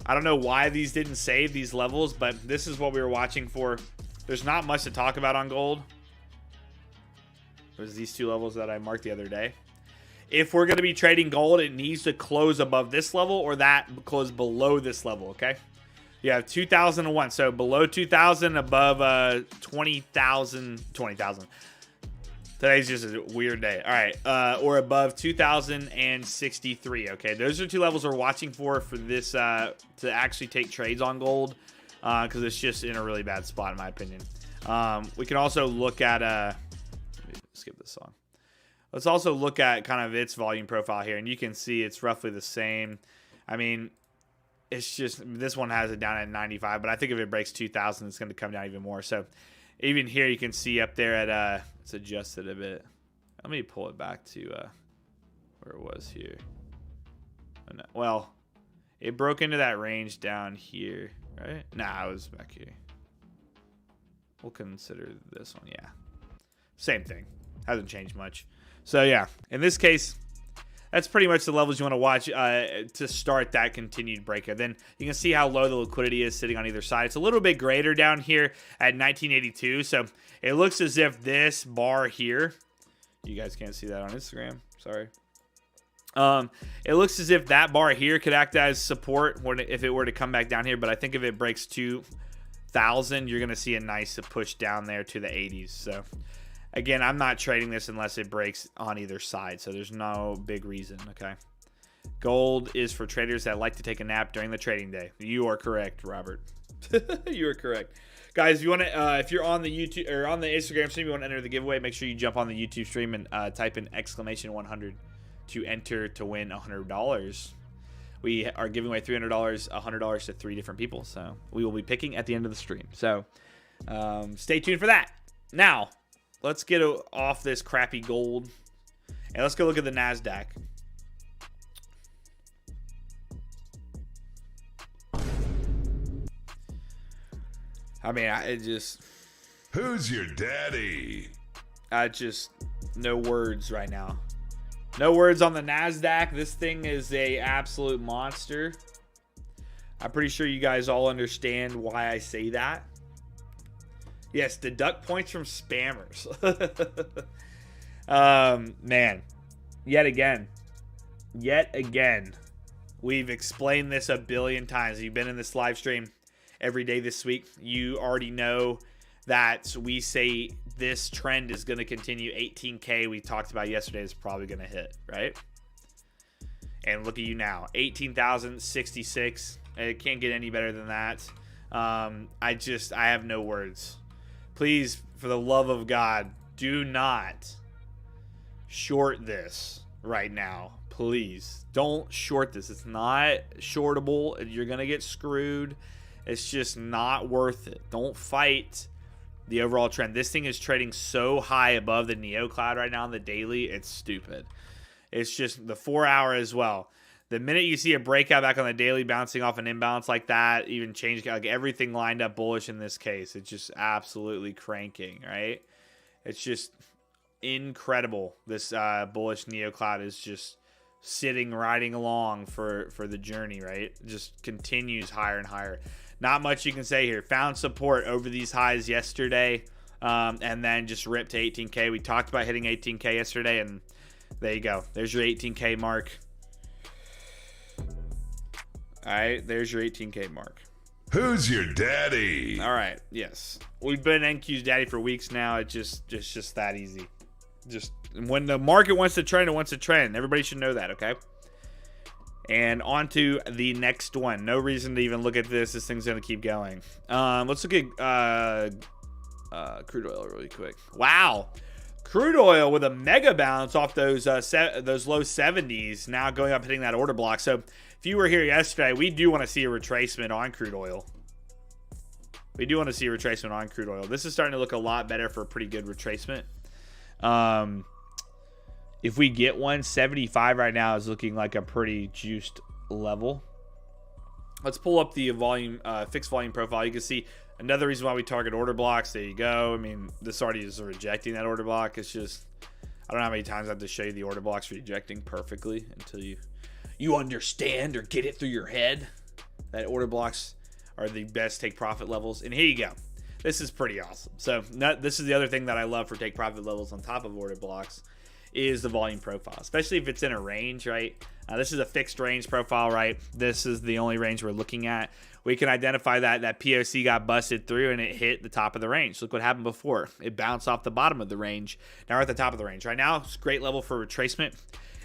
I don't know why these didn't save these levels, but this is what we were watching for. There's not much to talk about on gold. There's these two levels that I marked the other day. If we're going to be trading gold, it needs to close above this level or that close below this level, okay? You have 2,001. So below 2,000, above 20,000. Today's just a weird day. All right. Or above 2,063, okay? Those are two levels we're watching for this to actually take trades on gold because it's just in a really bad spot, in my opinion. We can also look at... let me skip this song. Let's also look at kind of its volume profile here, and you can see it's roughly the same. I mean, it's just this one has it down at 95, but I think if it breaks 2,000, it's going to come down even more. So even here, you can see up there at it's adjusted a bit. Let me pull it back to where it was here. Oh, no. Well, it broke into that range down here, right? Nah, it was back here. We'll consider this one, yeah. Same thing. Hasn't changed much. So yeah, in this case, that's pretty much the levels you want to watch to start that continued breakout. Then you can see how low the liquidity is sitting on either side. It's a little bit greater down here at 1982. So it looks as if this bar here, you guys can't see that on Instagram, sorry. It looks as if that bar here could act as support if it were to come back down here. But I think if it breaks 2,000, you're going to see a nice push down there to the 80s. So again, I'm not trading this unless it breaks on either side, so there's no big reason, okay? Gold is for traders that like to take a nap during the trading day. You are correct, Robert. You are correct. Guys, if you want to, if you're on the YouTube or on the Instagram stream, you want to enter the giveaway, make sure you jump on the YouTube stream and type in !100 to enter to win $100. We are giving away $300, $100 to 3 different people. So we will be picking at the end of the stream. So stay tuned for that. Now, let's get off this crappy gold and let's go look at the NASDAQ. I mean, it just... Who's your daddy? I just... No words right now. No words on the NASDAQ. This thing is a absolute monster. I'm pretty sure you guys all understand why I say that. Yes, deduct points from spammers. Man. Yet again. We've explained this a billion times. You've been in this live stream every day this week. You already know that we say this trend is going to continue. 18K we talked about yesterday is probably going to hit, right? And look at you now, 18,066. It can't get any better than that. I have no words. Please, for the love of God, do not short this right now. Please don't short this. It's not shortable. You're going to get screwed. It's just not worth it. Don't fight the overall trend. This thing is trading so high above the Neo Cloud right now on the daily. It's stupid. It's just the 4 hour as well. The minute you see a breakout back on the daily bouncing off an imbalance like that, even change, like everything lined up bullish in this case. It's just absolutely cranking, right? It's just incredible. This bullish Neo Cloud is just sitting, riding along for the journey, right? It just continues higher and higher. Not much you can say here. Found support over these highs yesterday, and then just ripped to 18K. We talked about hitting 18K yesterday, and there you go. There's your 18K mark. All right, there's your 18K mark. Who's your daddy? All right, yes. We've been NQ's daddy for weeks now. It's just that easy. Just when the market wants to trend, it wants to trend. Everybody should know that, okay? And on to the next one. No reason to even look at this. This thing's going to keep going. Let's look at crude oil really quick. Wow. Crude oil with a mega bounce off those low 70s, now going up, hitting that order block. So if you were here yesterday, we do want to see a retracement on crude oil. We do want to see a retracement on crude oil. This is starting to look a lot better for a pretty good retracement. If we get 175 right now is looking like a pretty juiced level. Let's pull up the volume, fixed volume profile. You can see another reason why we target order blocks. There you go. I mean, this already is rejecting that order block. It's just, I don't know how many times I have to show you the order blocks rejecting perfectly until you understand or get it through your head that order blocks are the best take profit levels. And here you go. This is pretty awesome. So this is the other thing that I love for take profit levels on top of order blocks is the volume profile, especially if it's in a range, right? This is a fixed range profile, right? This is the only range we're looking at. We can identify that POC got busted through and it hit the top of the range. Look what happened before. It bounced off the bottom of the range. Now we're at the top of the range. Right now, it's a great level for retracement.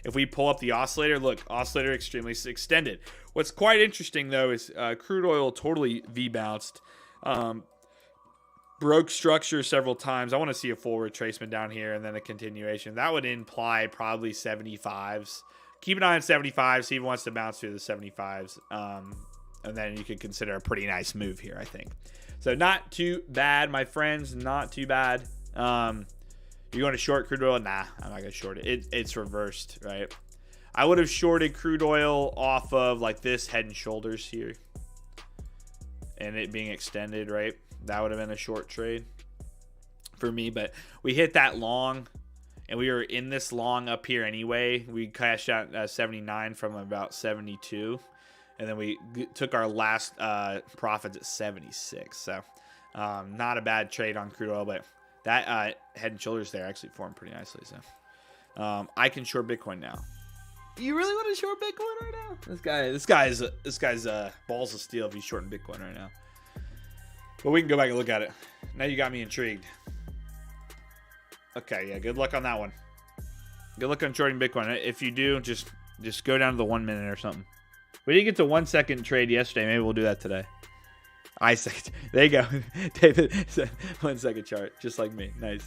If we pull up the oscillator, look, oscillator extremely extended. What's quite interesting, though, is crude oil totally V-bounced. Broke structure several times. I want to see a full retracement down here and then a continuation. That would imply probably 75s. Keep an eye on 75s. See if he wants to bounce through the 75s. And then you could consider a pretty nice move here, I think. So not too bad, my friends. Not too bad. You're going to short crude oil? Nah, I'm not going to short it. It's reversed, right? I would have shorted crude oil off of like this head and shoulders here. And it being extended, right? That would have been a short trade for me, but we hit that long and we were in this long up here anyway. We cashed out 79 from about 72 and then we took our last profits at 76. So not a bad trade on crude oil, but that head and shoulders there actually formed pretty nicely. So I can short Bitcoin now. You really want to short Bitcoin right now? This guy's balls of steel if he's shorting Bitcoin right now. But we can go back and look at it. Now you got me intrigued. Okay, yeah, good luck on that one. Good luck on shorting Bitcoin. If you do, just Just go down to the 1 minute or something. We didn't get to 1 second trade yesterday. Maybe we'll do that today. There you go. David, 1 second chart, just like me. Nice.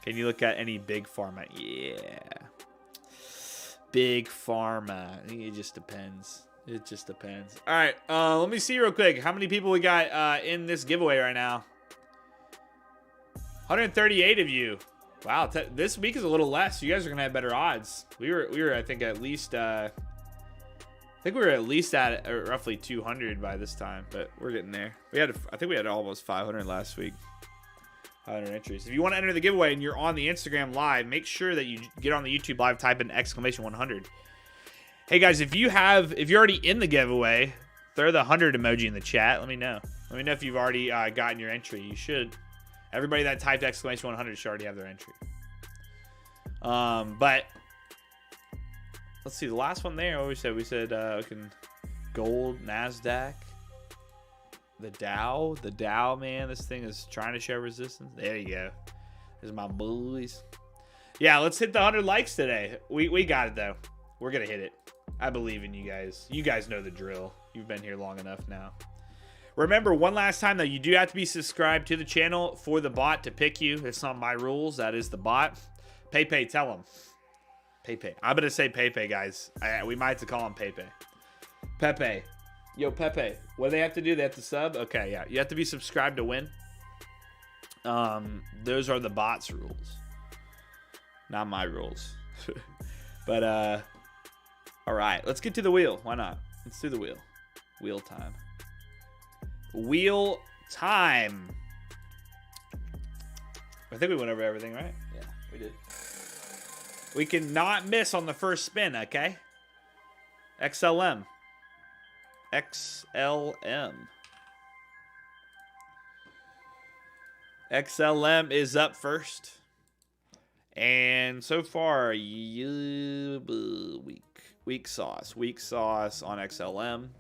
Can you look at any big pharma? Yeah. Big pharma. It just depends. It just depends. All right. Let me see real quick. How many people we got in this giveaway right now? 138 of you. Wow. This week is a little less. You guys are going to have better odds. We were, I think, at least... I think we were at least at roughly 200 by this time, but we're getting there. I think we had almost 500 last week. 500 entries. If you want to enter the giveaway and you're on the Instagram live, make sure that you get on the YouTube live, type in exclamation 100. Hey guys, if you're already in the giveaway, throw the 100 emoji in the chat. Let me know. Let me know if you've already gotten your entry. You should. Everybody that typed exclamation 100 should already have their entry. But let's see, the last one there, what we said we can gold, NASDAQ, the Dow, man, this thing is trying to show resistance. There you go. There's my boys. Yeah, let's hit the 100 likes today. We got it though. We're gonna hit it. I believe in you guys. You guys know the drill. You've been here long enough now. Remember, one last time though, you do have to be subscribed to the channel for the bot to pick you. It's not my rules. That is the bot. Pepe, tell him. Pepe. I'm going to say Pepe, guys. We might have to call him Pepe. Pepe. Yo, Pepe. What do they have to do? They have to sub? Okay, yeah. You have to be subscribed to win. Those are the bot's rules. Not my rules. But, all right. Let's get to the wheel. Why not? Let's do the wheel. Wheel time. Wheel time. I think we went over everything, right? Yeah, we did. We cannot miss on the first spin, okay? XLM. XLM. XLM is up first. And so far, weak sauce. Weak sauce on XLM.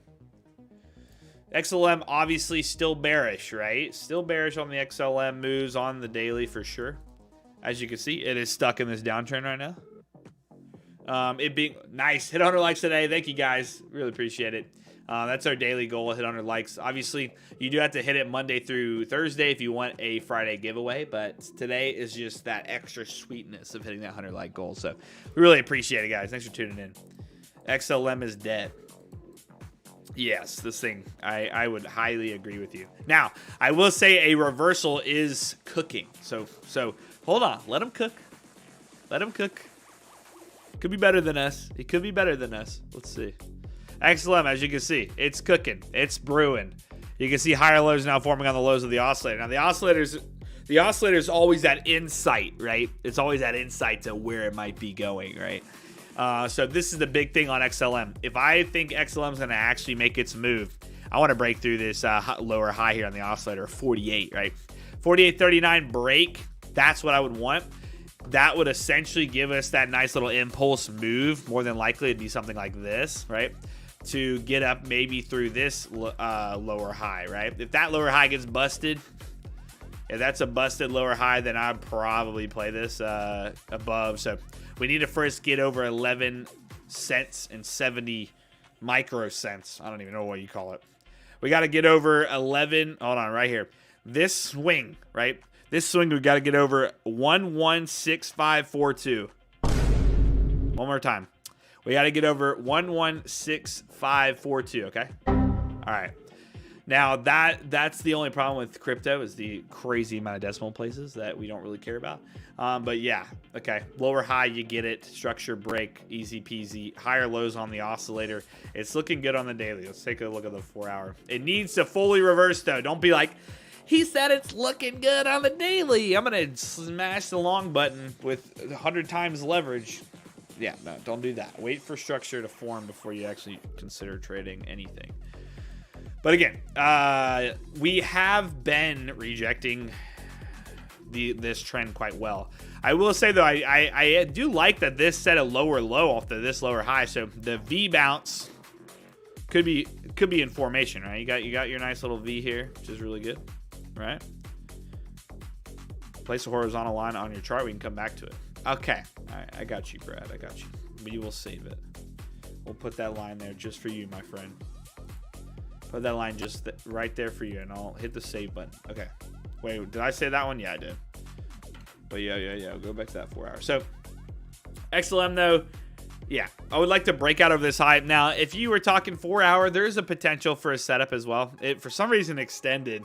XLM obviously still bearish, right? Still bearish on the XLM moves on the daily for sure. As you can see, it is stuck in this downtrend right now. It being nice. Hit 100 likes today. Thank you guys. Really appreciate it. That's our daily goal. Hit 100 likes. Obviously, you do have to hit it Monday through Thursday if you want a Friday giveaway. But today is just that extra sweetness of hitting that 100 like goal. So we really appreciate it, guys. Thanks for tuning in. XLM is dead. Yes, this thing, I would highly agree with you. Now, I will say a reversal is cooking. So hold on. Let him cook. Let him cook. Could be better than us. It could be better than us. Let's see. XLM, as you can see, it's cooking. It's brewing. You can see higher lows now forming on the lows of the oscillator. Now, the oscillator is always that insight, right? It's always that insight to where it might be going, right? So this is the big thing on XLM. If I think XLM is going to actually make its move, I want to break through this lower high here on the oscillator, 48, right? 48.39 break. That's what I would want. That would essentially give us that nice little impulse move. More than likely, it'd be something like this, right? To get up maybe through this lower high, right? If that lower high gets busted, if that's a busted lower high, then I'd probably play this above. So we need to first get over 11 cents and 70 microcents. I don't even know what you call it. We got to get over 11. Hold on, right here. This swing, right? This swing, we got to get over 116542. One more time. We got to get over 116542, okay? All right. Now, that's the only problem with crypto is the crazy amount of decimal places that we don't really care about. But yeah, okay. Lower high, you get it. Structure break, easy peasy. Higher lows on the oscillator. It's looking good on the daily. Let's take a look at the 4-hour. It needs to fully reverse, though. Don't be like, he said it's looking good on the daily. I'm going to smash the long button with 100 times leverage. Yeah, no, don't do that. Wait for structure to form before you actually consider trading anything. But again, we have been rejecting this trend quite well. I will say, though, I do like that this set a lower low off this lower high. So the V bounce could be in formation, right? You got your nice little V here, which is really good. Right? Place a horizontal line on your chart. We can come back to it. Okay. All right. I got you, Brad. I got you. We will save it. We'll put that line there just for you, my friend. Put that line just right there for you, and I'll hit the save button. Okay. Wait, did I say that one? Yeah, I did. But yeah. Go back to that 4 hours. So, XLM though, yeah, I would like to break out of this high. Now, if you were talking 4 hour, there is a potential for a setup as well. It, for some reason, extended,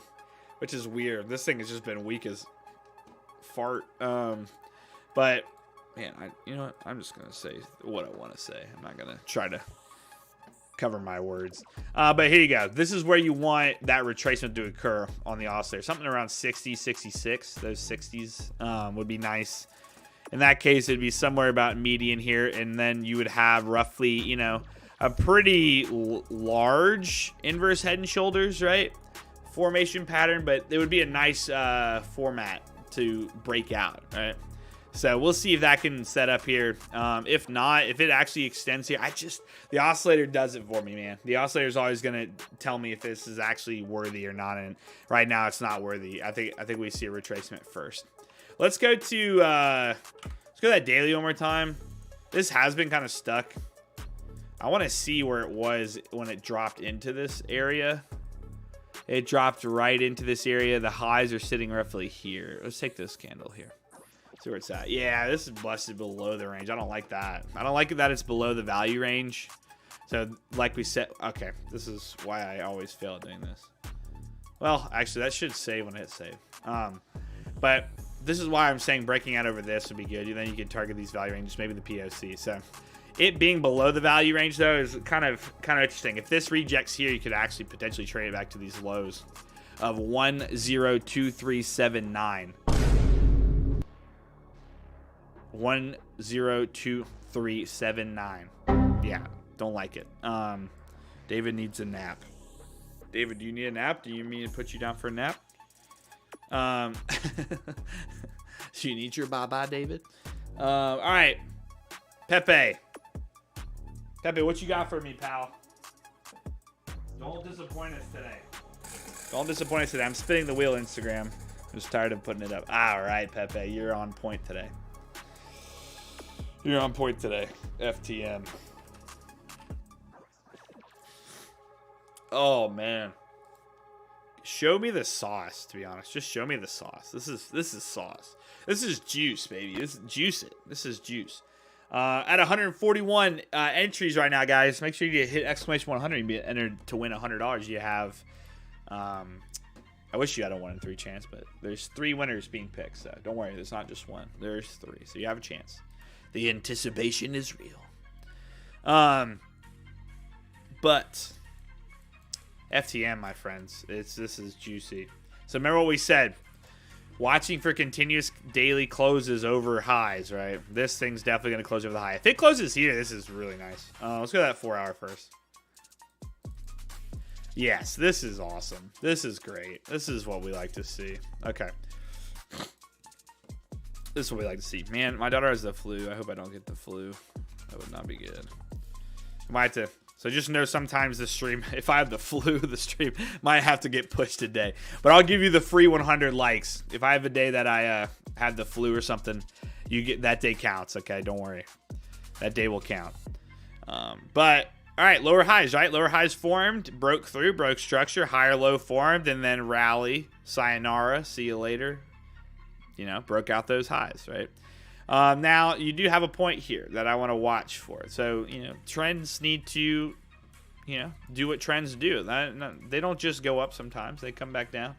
which is weird. This thing has just been weak as fart. But, man, you know what? I'm just going to say what I want to say. I'm not going to try to cover my words. But here you go. This is where you want that retracement to occur on the oscillator. Something around 60, 66. Those 60s would be nice. In that case, it'd be somewhere about median here, and then you would have roughly, you know, a pretty large inverse head and shoulders, right? Formation pattern, but it would be a nice format to break out, right? So we'll see if that can set up here. If not, if it actually extends here, the oscillator does it for me, man. The oscillator is always going to tell me if this is actually worthy or not, and right now it's not worthy. I think we see a retracement first. Let's go to that daily one more time. This has been kind of stuck. I want to see where it was when it dropped into this area. It dropped right into this area. The highs are sitting roughly here. Let's take this candle here. See where it's at. Yeah, this is busted below the range. I don't like that. I don't like it that it's below the value range. So, like we said, okay, this is why I always fail at doing this. Well, actually, that should save when it hits save. But this is why I'm saying breaking out over this would be good. Then you can target these value ranges, maybe the POC. So, it being below the value range though is kind of interesting. If this rejects here, you could actually potentially trade it back to these lows of 1.02379. 1.02379. Yeah, don't like it. David needs a nap. David, do you need a nap? Do you mean to put you down for a nap? Do you need your baba, David? All right, Pepe, what you got for me, pal? Don't disappoint us today. Don't disappoint us today. I'm spinning the wheel, Instagram. I'm just tired of putting it up. All right, Pepe, you're on point today. You're on point today, FTM. Oh man, show me the sauce. To be honest, just show me the sauce. This is sauce. This is juice, baby. This is juice it. This is juice. At 141 entries right now, guys. Make sure you hit exclamation 100 and be entered to win $100. You have. I wish you had a 1 in 3 chance, but there's 3 winners being picked. So don't worry, there's not just one. There's 3, so you have a chance. The anticipation is real. But FTM, my friends, this is juicy. So remember what we said. Watching for continuous daily closes over highs, right? This thing's definitely going to close over the high. If it closes here, this is really nice. Let's go to that 4 hour first. Yes, this is awesome. This is great. This is what we like to see. Okay. This is what we like to see. Man, my daughter has the flu. I hope I don't get the flu. That would not be good. I might have to. So just know sometimes the stream, if I have the flu, the stream might have to get pushed today. But I'll give you the free 100 likes. If I have a day that I had the flu or something, you get that day counts. Okay, don't worry. That day will count. But all right, lower highs, right? Lower highs formed, broke through, broke structure, higher low formed, and then rally, sayonara, see you later. You know, broke out those highs, right? Now, you do have a point here that I want to watch for. So, you know, trends need to, you know, do what trends do. They don't just go up sometimes. They come back down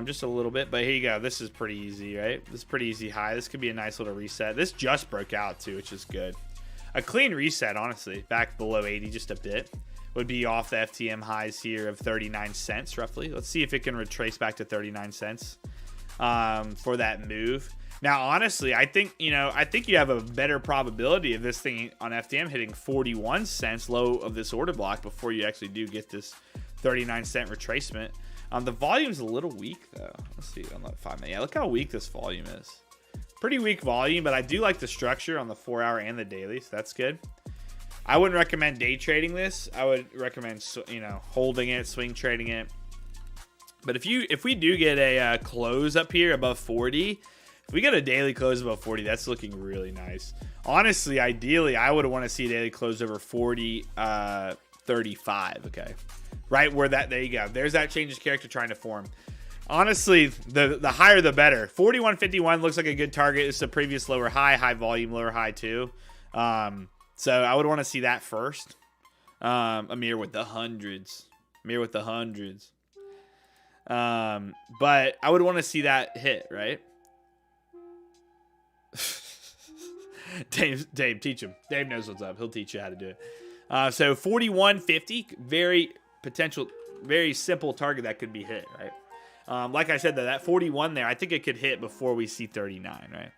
just a little bit. But here you go. This is pretty easy, right? This is pretty easy high. This could be a nice little reset. This just broke out, too, which is good. A clean reset, honestly, back below 80 just a bit. Would be off the FTM highs here of 39 cents, roughly. Let's see if it can retrace back to 39 cents. For that move. Now, honestly, I think you have a better probability of this thing on FTM hitting 41 cents low of this order block before you actually do get this 39 cent retracement. The volume's a little weak though. Let's see on that 5 minute. Yeah, look how weak this volume is. Pretty weak volume, but I do like the structure on the 4 hour and the daily, so that's good. I wouldn't recommend day trading this. I would recommend, you know, holding it, swing trading it. But if we do get a close up here above 40, If we get a daily close above 40, that's looking really nice. Honestly, ideally, I would want to see a daily close over 40, 35. Okay, right where that. There you go. There's that changes character trying to form. Honestly, the higher the better. 41.51 looks like a good target. It's the previous lower high, high volume, lower high too. So I would want to see that first. Amir with the hundreds. Amir with the hundreds. But I would want to see that hit, right? Dave, teach him. Dave knows what's up. He'll teach you how to do it. So 41.50, very simple target that could be hit, right? Like I said, though, that 41 there, I think it could hit before we see 39, right?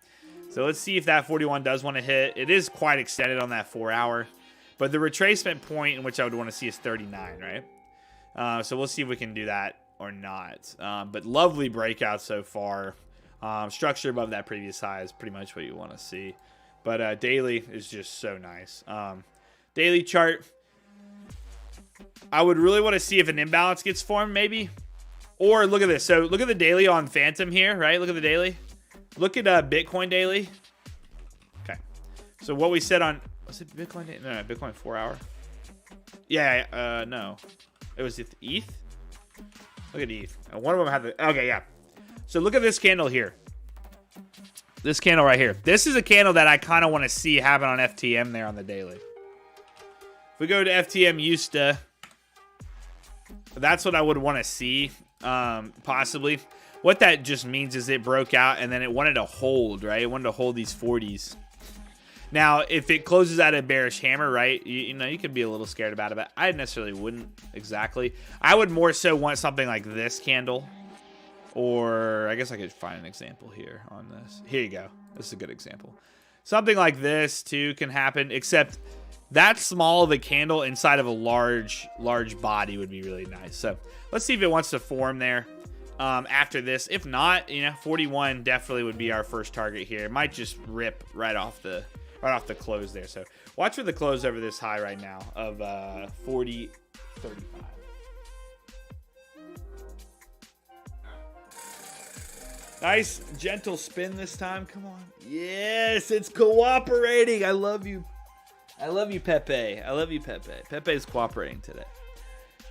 So let's see if that 41 does want to hit. It is quite extended on that 4 hour, but the retracement point in which I would want to see is 39, right? So we'll see if we can do that or not. But lovely breakout so far. Structure above that previous high is pretty much what you want to see. But daily is just so nice. Daily chart, I would really want to see if an imbalance gets formed, maybe. Or look at this. So look at the daily on Phantom here, right? Look at the daily. Look at Bitcoin daily. Okay. So what we said on, was it Bitcoin daily? No, Bitcoin 4 hour. Yeah, no. It was ETH. Look at ETH. One of them had the, okay, yeah. So look at this candle here. This candle right here. This is a candle that I kind of want to see happen on FTM there on the daily. If we go to FTM USTA, that's what I would want to see, possibly. What that just means is it broke out and then it wanted to hold, right? It wanted to hold these 40s. Now, if it closes out a bearish hammer, right, you know, you could be a little scared about it, but I necessarily wouldn't exactly. I would more so want something like this candle. Or I guess I could find an example here on this. Here you go. This is a good example. Something like this too can happen, except that small of a candle inside of a large body would be really nice. So let's see if it wants to form there after this. If not, you know, 41 definitely would be our first target here. It might just rip right off the close there. So watch for the close over this high right now of 40.35. Nice, gentle spin this time. Come on. Yes, it's cooperating. I love you. I love you, Pepe. I love you, Pepe. Pepe is cooperating today.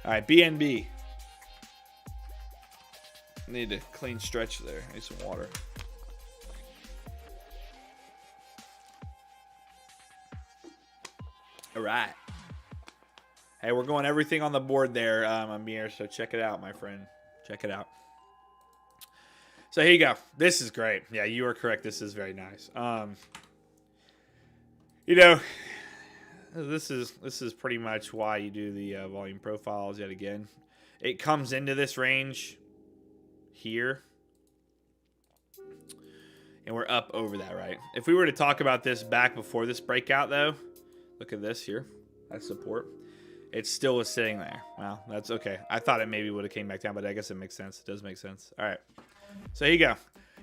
All right, BNB. Need a clean stretch there. Need some water. All right. Hey, we're going everything on the board there, Amir. So check it out, my friend. Check it out. So here you go. This is great. Yeah, you are correct. This is very nice. You know, this is pretty much why you do the volume profiles yet again. It comes into this range here, and we're up over that, right? If we were to talk about this back before this breakout, though, look at this here. That's support. It still was sitting there. Well, that's okay. I thought it maybe would have came back down, but I guess it makes sense. It does make sense. All right. So here you go.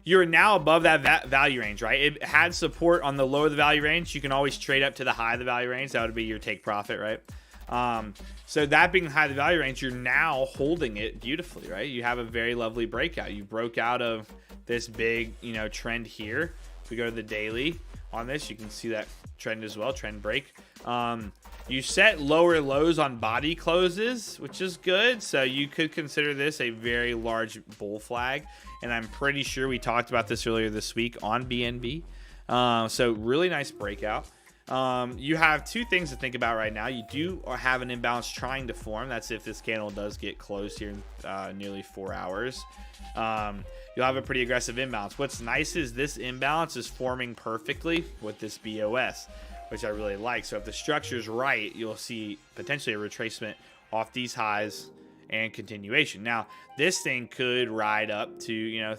You're now above that value range, right? It had support on the lower of the value range. You can always trade up to the high of the value range. That would be your take profit, right? So that being the high of the value range, you're now holding it beautifully, right? You have a very lovely breakout. You broke out of this big, you know, trend here. If we go to the daily on this, you can see that trend as well, trend break. You set lower lows on body closes, which is good. So you could consider this a very large bull flag. And I'm pretty sure we talked about this earlier this week on BNB. So really nice breakout. You have two things to think about right now. You do have an imbalance trying to form. That's if this candle does get closed here in nearly 4 hours. You'll have a pretty aggressive imbalance. What's nice is this imbalance is forming perfectly with this BOS, which I really like. So if the structure is right, you'll see potentially a retracement off these highs and continuation. Now, this thing could ride up to, you know,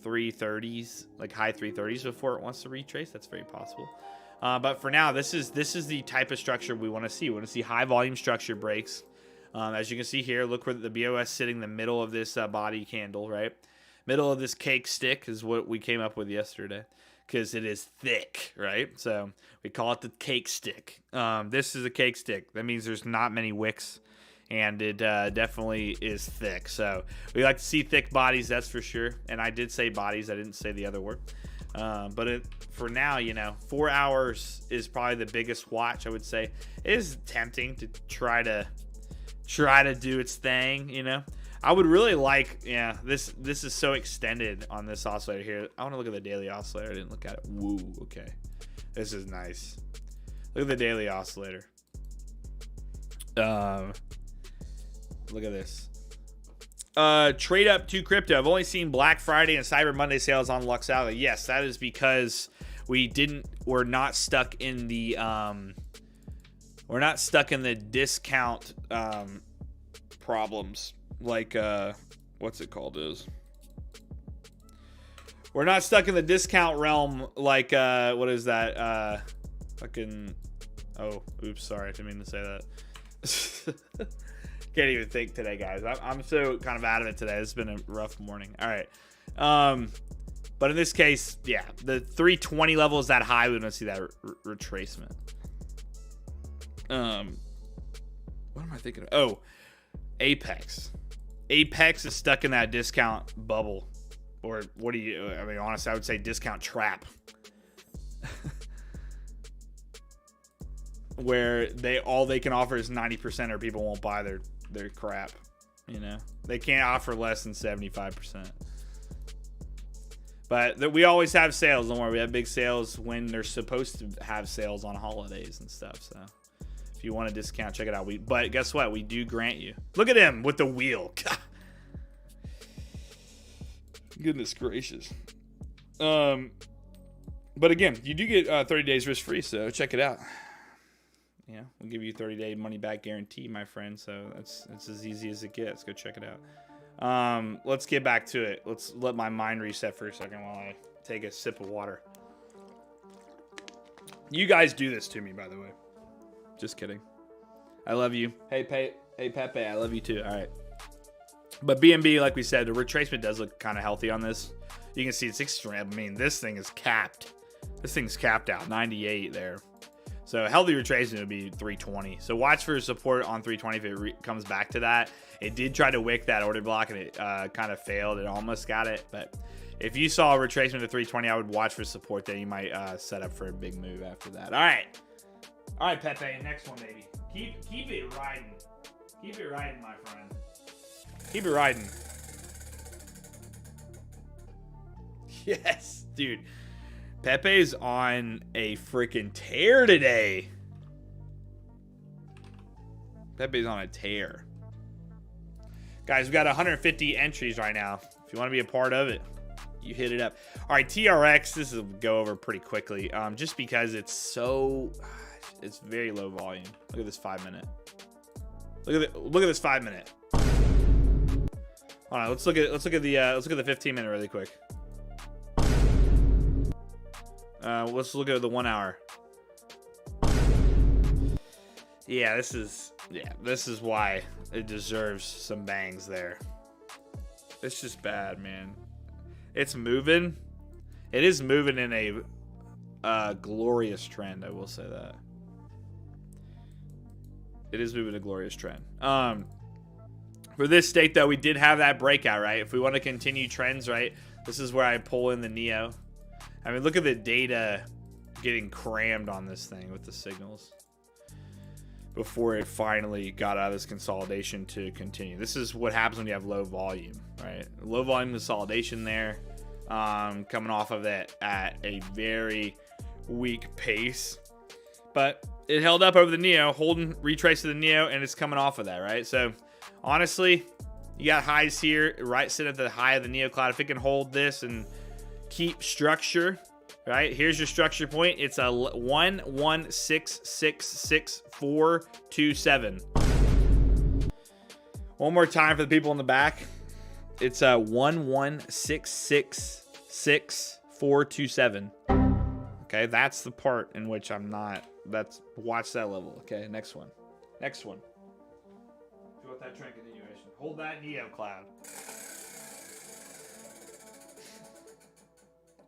330s, like high 330s before it wants to retrace. That's very possible. But for now, this is the type of structure we want to see. We want to see high volume structure breaks. As you can see here, look where the BOS sitting in the middle of this body candle, right? Middle of this cake stick is what we came up with yesterday, because it is thick, right? So we call it the cake stick. This is a cake stick. That means there's not many wicks and it definitely is thick. So we like to see thick bodies, that's for sure. And I did say bodies, I didn't say the other word. But for now, you know, 4 hours is probably the biggest watch, I would say. It is tempting to try to do its thing, you know. I would really like, yeah, this is so extended on this oscillator here. I want to look at the daily oscillator. I didn't look at it. Woo, okay. This is nice. Look at the daily oscillator. Look at this. Trade up to crypto. I've only seen Black Friday and Cyber Monday sales on LuxAlgo. Yes, that is because we're not stuck in the discount problems, like what's it called is. We're not stuck in the discount realm like what is that? Fucking, oh, oops, sorry, I didn't mean to say that. Can't even think today, guys. I'm so kind of out of it today. It's been a rough morning. All right. But in this case, yeah, the 320 level is that high. We don't see that retracement. What am I thinking of? Oh, Apex. Apex is stuck in that discount bubble. Or what do you, I mean, honestly, I would say discount trap. Where all they can offer is 90% or people won't buy their crap, you know. They can't offer less than 75%. But we always have sales. Don't worry, we have big sales when they're supposed to have sales on holidays and stuff. So if you want a discount, check it out. But guess what? We do grant you. Look at him with the wheel. Goodness gracious. But again, you do get 30 days risk free, so check it out. Yeah, we'll give you 30-day money-back guarantee, my friend. So it's as easy as it gets. Go check it out. Let's get back to it. Let's let my mind reset for a second while I take a sip of water. You guys do this to me, by the way. Just kidding. I love you. Hey, Pepe, I love you too. All right. But BNB, like we said, the retracement does look kind of healthy on this. You can see it's extreme. I mean, this thing is capped. This thing's capped out. 98 there. So healthy retracement would be 320. So watch for support on 320 if it comes back to that. It did try to wick that order block and it kind of failed. It almost got it. But if you saw a retracement to 320, I would watch for support there. You might set up for a big move after that. All right. All right, Pepe. Next one, baby. Keep it riding. Keep it riding, my friend. Keep it riding. Yes, dude. Pepe's on a freaking tear today. Pepe's on a tear. Guys, we got 150 entries right now. If you want to be a part of it, you hit it up. All right, TRX, this will go over pretty quickly. Just because it's very low volume. Look at this 5 minute. Look at this 5 minute. All right, let's look at the 15 minute really quick. Let's look at the 1 hour. Yeah, this is why it deserves some bangs there. It's just bad, man. It's moving. It is moving in a glorious trend, I will say that. It is moving a glorious trend. For this state, though, we did have that breakout, right? If we want to continue trends, right, this is where I pull in the Neo. I mean, look at the data getting crammed on this thing with the signals before it finally got out of this consolidation to continue. This is what happens when you have low volume, right? Low volume consolidation there, coming off of it at a very weak pace. But it held up over the Neo, holding, retrace to the Neo, and it's coming off of that, right? So, honestly, you got highs here, right? Sit at the high of the Neo Cloud. If it can hold this and keep structure, right? Here's your structure point. It's a 1166647. One more time for the people in the back. It's a 1166647. Okay, that's the part in which I'm not. Watch that level. Okay, next one. Next one. If you want that trend continuation, hold that Neo Cloud.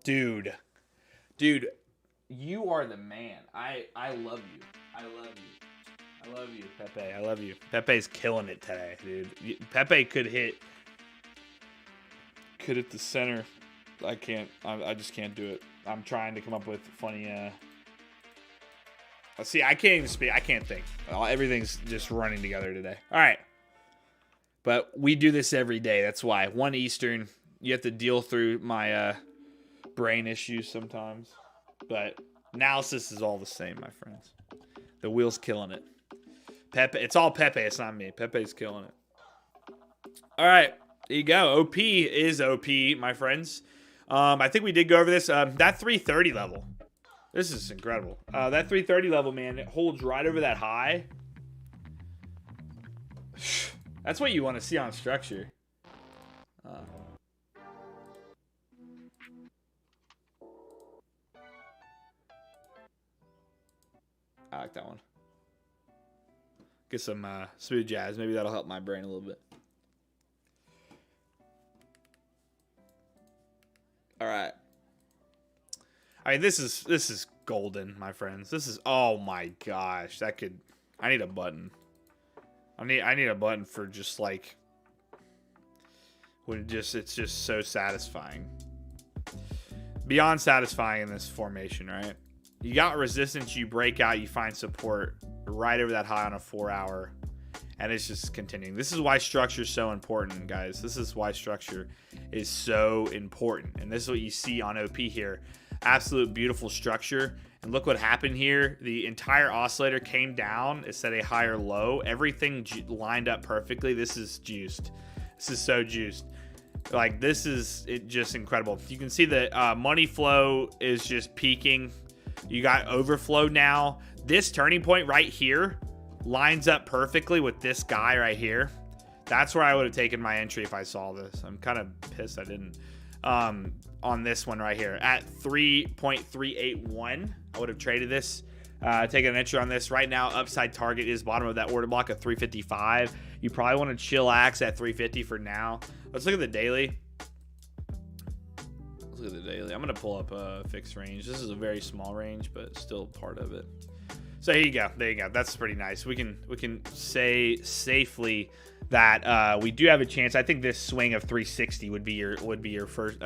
Dude, you are the man. I love you. I love you. I love love you, Pepe. I love you. Pepe's killing it today, dude. Pepe could hit the center. I can't. I just can't do it. I'm trying to come up with funny. See, I can't even speak. I can't think. Everything's just running together today. All right. But we do this every day. That's why. 1 Eastern. You have to deal through my brain issues sometimes. But analysis is all the same, my friends. The wheel's killing it. Pepe, it's all Pepe. It's not me. Pepe's killing it. All right, there you go. OP is OP, my friends. I think we did go over this. That 330 level. This is incredible. That 330 level, man, it holds right over that high. That's what you want to see on structure. I like that one. Get some smooth jazz. Maybe that'll help my brain a little bit. All right. I mean, this is golden, my friends. This is, oh my gosh, that could. I need a button. I need a button for just like when it's just so satisfying. Beyond satisfying in this formation, right? You got resistance, you break out, you find support right over that high on a 4-hour, and it's just continuing. This is why structure is so important, guys. This is why structure is so important, and this is what you see on OP here. Absolute beautiful structure, and look what happened here. The entire oscillator came down. It set a higher low. Everything lined up perfectly. This is juiced. This is so juiced. Like, this is just incredible. You can see the money flow is just peaking. You got overflow now. This turning point right here lines up perfectly with this guy right here. That's where I would have taken my entry if I saw this. I'm kind of pissed I didn't. On this one right here at 3.381, I would have traded this, taken an entry on this. Right now, upside target is bottom of that order block at 355. You probably want to chillax at 350 for now. Let's look at the daily. Let's look at the daily. I'm going to pull up a fixed range. This is a very small range, but still part of it. So here you go. There you go. That's pretty nice. We can say safely that we do have a chance. I think this swing of 360 would be your first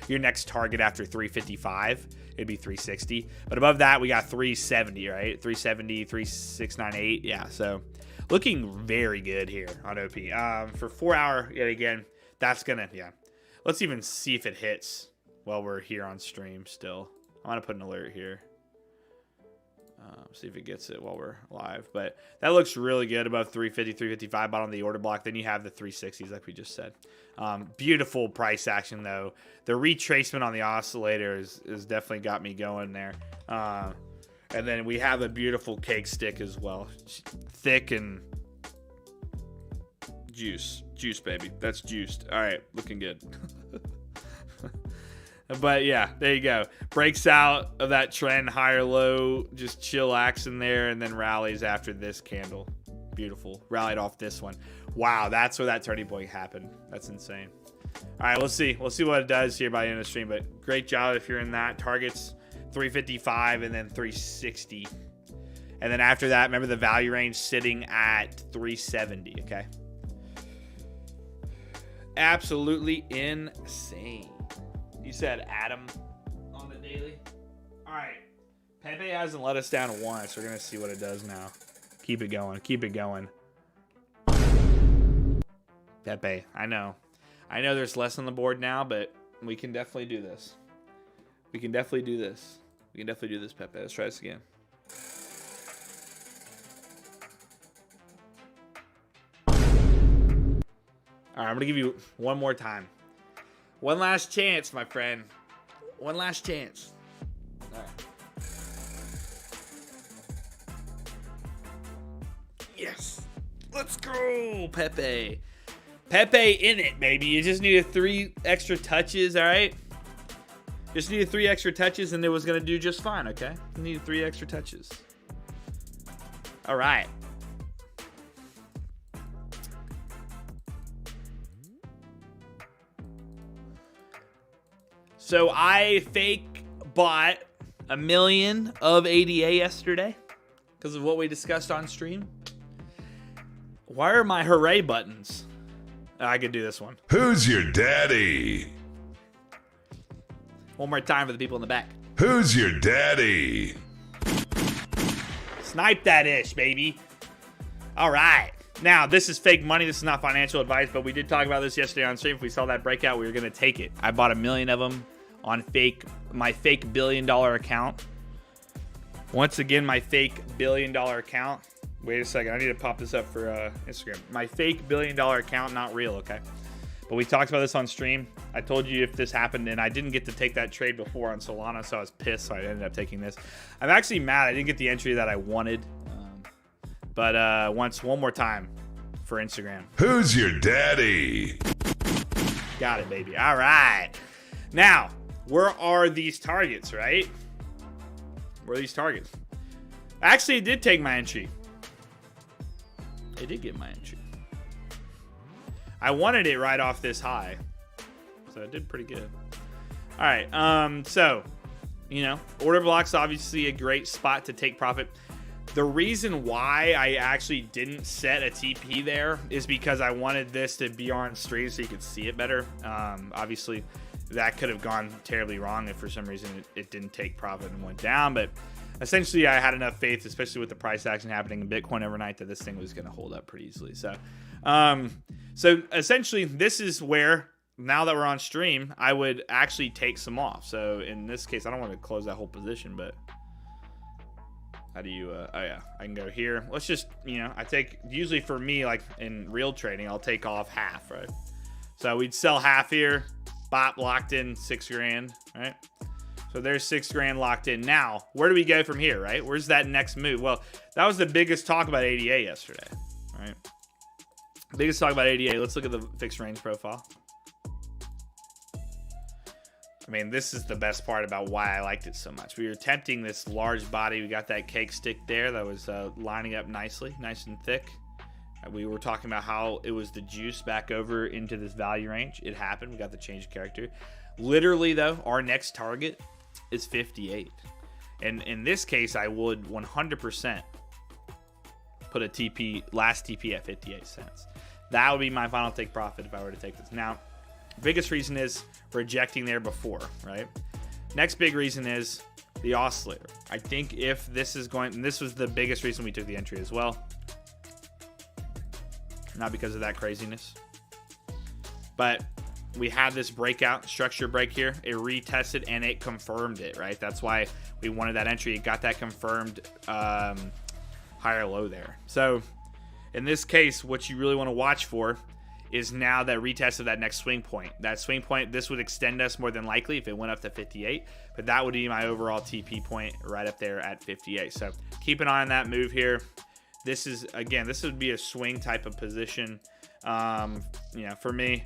your next target after 355. It'd be 360. But above that, we got 370, right? 370, 3698. Yeah. So looking very good here on OP. For 4 hour, yet again, that's gonna, yeah. Let's even see if it hits while we're here on stream still. I'm gonna put an alert here. See if it gets it while we're live. But that looks really good above 350, 355 bottom of the order block. Then you have the 360s like we just said. Beautiful price action though. The retracement on the oscillator is definitely got me going there. And then we have a beautiful cake stick as well. Thick and juice, baby. That's juiced. All right, looking good. But yeah, there you go. Breaks out of that trend, higher low, just chillax in there, and then rallies after this candle. Beautiful. Rallied off this one. Wow, that's where that turning point happened. That's insane. All right, we'll see. We'll see what it does here by the end of the stream. But great job if you're in that. Targets 355 and then 360. And then after that, remember the value range sitting at 370, okay? Absolutely insane. You said Adam on the daily. All right. Pepe hasn't let us down once. We're going to see what it does now. Keep it going. Keep it going. Pepe, I know. I know there's less on the board now, but we can definitely do this. We can definitely do this. We can definitely do this, Pepe. Let's try this again. All right, I'm going to give you one more time. One last chance, my friend. One last chance. All right. Yes. Let's go, Pepe. Pepe in it, baby. You just needed 3 extra touches, all right? Just needed 3 extra touches, and it was going to do just fine, okay? You needed 3 extra touches. All right. So I fake bought 1 million of ADA yesterday because of what we discussed on stream. Why are my hooray buttons? I could do this one. Who's your daddy? One more time for the people in the back. Who's your daddy? Snipe that ish, baby. All right. Now, this is fake money. This is not financial advice, but we did talk about this yesterday on stream. If we saw that breakout, we were going to take it. I bought 1 million of them on my fake $1 billion account. Once again, my fake $1 billion account. Wait a second. I need to pop this up for Instagram. My fake $1 billion account, not real, okay? But we talked about this on stream. I told you if this happened, and I didn't get to take that trade before on Solana, so I was pissed, so I ended up taking this. I'm actually mad I didn't get the entry that I wanted. But one more time for Instagram. Who's your daddy? Got it, baby. All right. Now, where are these targets, right? Where are these targets? Actually, it did take my entry. It did get my entry. I wanted it right off this high. So it did pretty good. All right. So, you know, order block's obviously a great spot to take profit. The reason why I actually didn't set a TP there is because I wanted this to be on stream so you could see it better. Obviously, that could have gone terribly wrong if for some reason it didn't take profit and went down. But essentially, I had enough faith, especially with the price action happening in Bitcoin overnight, that this thing was going to hold up pretty easily. So essentially, this is where, now that we're on stream, I would actually take some off. So in this case, I don't want to close that whole position, but... how do you, oh yeah, I can go here. Let's just, you know, I take, usually for me, like in real trading, I'll take off half, right? So we'd sell half here, bop, locked in 6 grand, right? So there's 6 grand locked in. Now, where do we go from here, right? Where's that next move? Well, that was the biggest talk about ADA yesterday, right? Biggest talk about ADA. Let's look at the fixed range profile. I mean, this is the best part about why I liked it so much. We were tempting this large body. We got that cake stick there that was lining up nicely, nice and thick. We were talking about how it was the juice back over into this value range. It happened. We got the change of character. Literally, though, our next target is 58. And in this case, I would 100% put a TP, last TP at 58 cents. That would be my final take profit if I were to take this. Now, biggest reason is rejecting there before, right? Next big reason is the oscillator. I think if this is going, and this was the biggest reason we took the entry as well, not because of that craziness, but we had this breakout structure break here. It retested and it confirmed it, right? That's why we wanted that entry. It got that confirmed higher low there. So in this case, what you really want to watch for is now that retest of that next swing point. That swing point, this would extend us more than likely if it went up to 58, but that would be my overall TP point right up there at 58. So keep an eye on that move here. This is, again, this would be a swing type of position, you know, for me.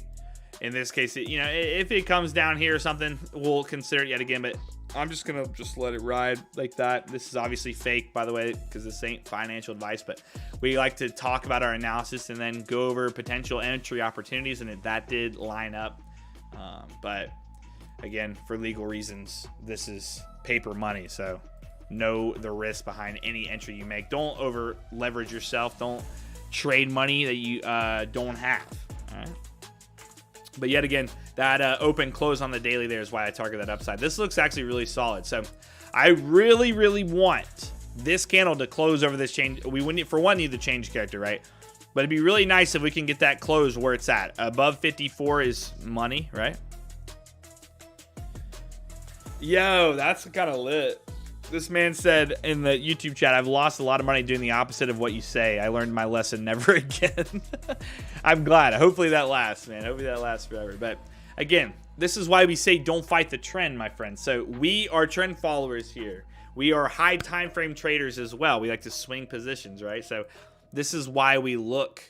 In this case, you know, if it comes down here or something, we'll consider it yet again, but I'm just going to just let it ride like that. This is obviously fake, by the way, because this ain't financial advice, but we like to talk about our analysis and then go over potential entry opportunities, and that did line up. But again, for legal reasons, this is paper money, so know the risk behind any entry you make. Don't over leverage yourself. Don't trade money that you don't have. All right. But yet again, that open close on the daily there is why I target that upside. This looks actually really solid. So I really, really want this candle to close over this change. We wouldn't, for one, need the change character, right? But it'd be really nice if we can get that close where it's at. Above 54 is money, right? Yo, that's kind of lit. This man said in the YouTube chat, I've lost a lot of money doing the opposite of what you say. I learned my lesson never again. I'm glad. Hopefully that lasts, man. Hopefully that lasts forever. But again, this is why we say don't fight the trend, my friends. So we are trend followers here. We are high time frame traders as well. We like to swing positions, right? So this is why we look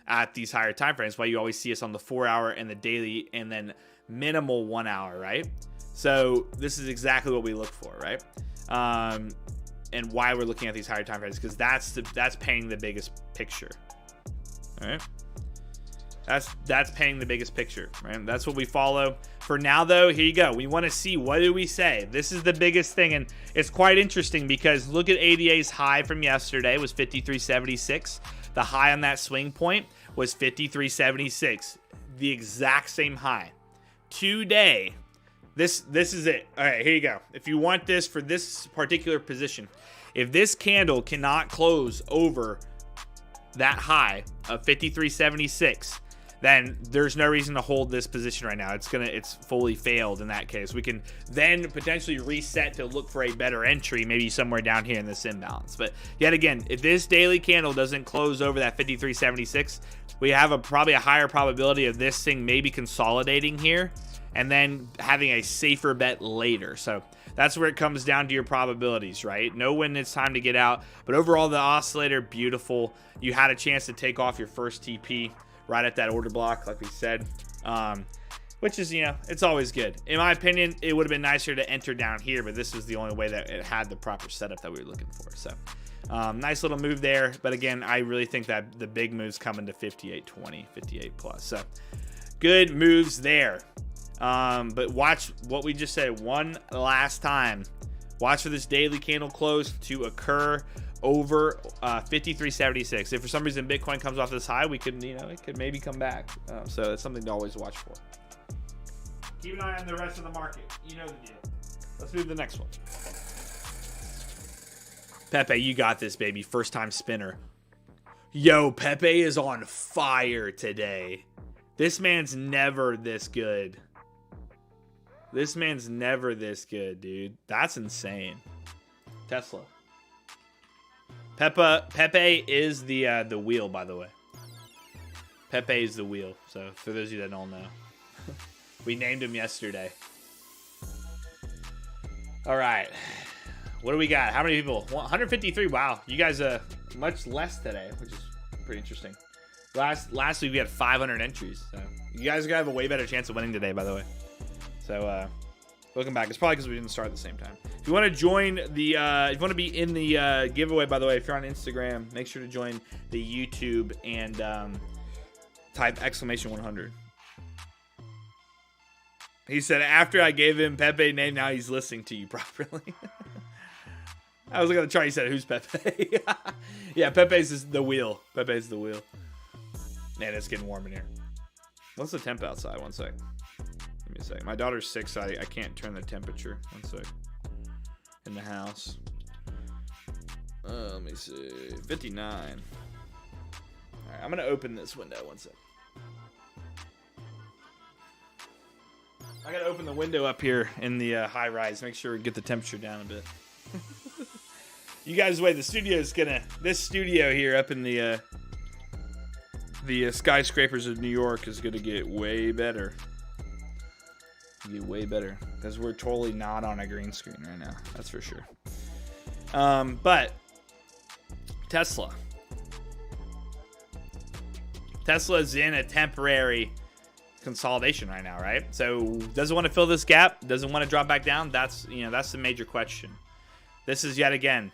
at these higher time frames, why you always see us on the 4 hour and the daily and then minimal 1 hour, right? So this is exactly what we look for, right? And why we're looking at these higher time frames, because that's painting the biggest picture. All right. That's painting the biggest picture, right? That's what we follow. For now, though, here you go. We want to see, what do we say? This is the biggest thing, and it's quite interesting because look at ADA's high from yesterday was 53.76. The high on that swing point was 53.76. The exact same high. Today, this is it. All right, here you go. If you want this for this particular position, if this candle cannot close over that high of 53.76, then there's no reason to hold this position right now. It's fully failed in that case. We can then potentially reset to look for a better entry, maybe somewhere down here in this imbalance. But yet again, if this daily candle doesn't close over that 53.76, we have probably a higher probability of this thing maybe consolidating here and then having a safer bet later. So that's where it comes down to your probabilities, right? Know when it's time to get out. But overall, the oscillator, beautiful. You had a chance to take off your first TP right at that order block, like we said, which is, it's always good. In my opinion, it would have been nicer to enter down here, but this is the only way that it had the proper setup that we were looking for. So nice little move there. But again, I really think that the big move's coming to 58.20, 58 plus. So good moves there. But watch what we just said one last time. Watch for this daily candle close to occur over 53.76. If for some reason Bitcoin comes off this high, we could, it could maybe come back. So it's something to always watch for. Keep an eye on the rest of the market. You know the deal. Let's move to the next one. Pepe, you got this, baby. First time spinner. Yo, Pepe is on fire today. This man's never this good. This man's never this good, dude. That's insane. Tesla. Pepe is the wheel, by the way. Pepe is the wheel. So for those of you that don't know, we named him yesterday. All right, what do we got? How many people? 153. Wow, you guys much less today, which is pretty interesting. Last week we had 500 entries. So you guys are gonna have a way better chance of winning today, by the way. So looking back, it's probably because we didn't start at the same time. If you want to join the, if you want to be in the giveaway, by the way, if you're on Instagram, make sure to join the YouTube and type !100. He said, after I gave him Pepe name, now he's listening to you properly. I was looking at the chart. He said, who's Pepe? Yeah, Pepe's the wheel. Pepe's the wheel. Man, it's getting warm in here. What's the temp outside? One sec. Give me a sec. My daughter's 6, so I can't turn the temperature. One sec. In the house. Let me see. 59. All right, I'm going to open this window. One sec. I got to open the window up here in the high rise. Make sure we get the temperature down a bit. You guys wait. The studio is gonna. This studio here up in the skyscrapers of New York is gonna get way better. Get way better because we're totally not on a green screen right now. That's for sure. But Tesla's in a temporary consolidation right now, right? So doesn't want to fill this gap, doesn't want to drop back down. That's the major question. This is yet again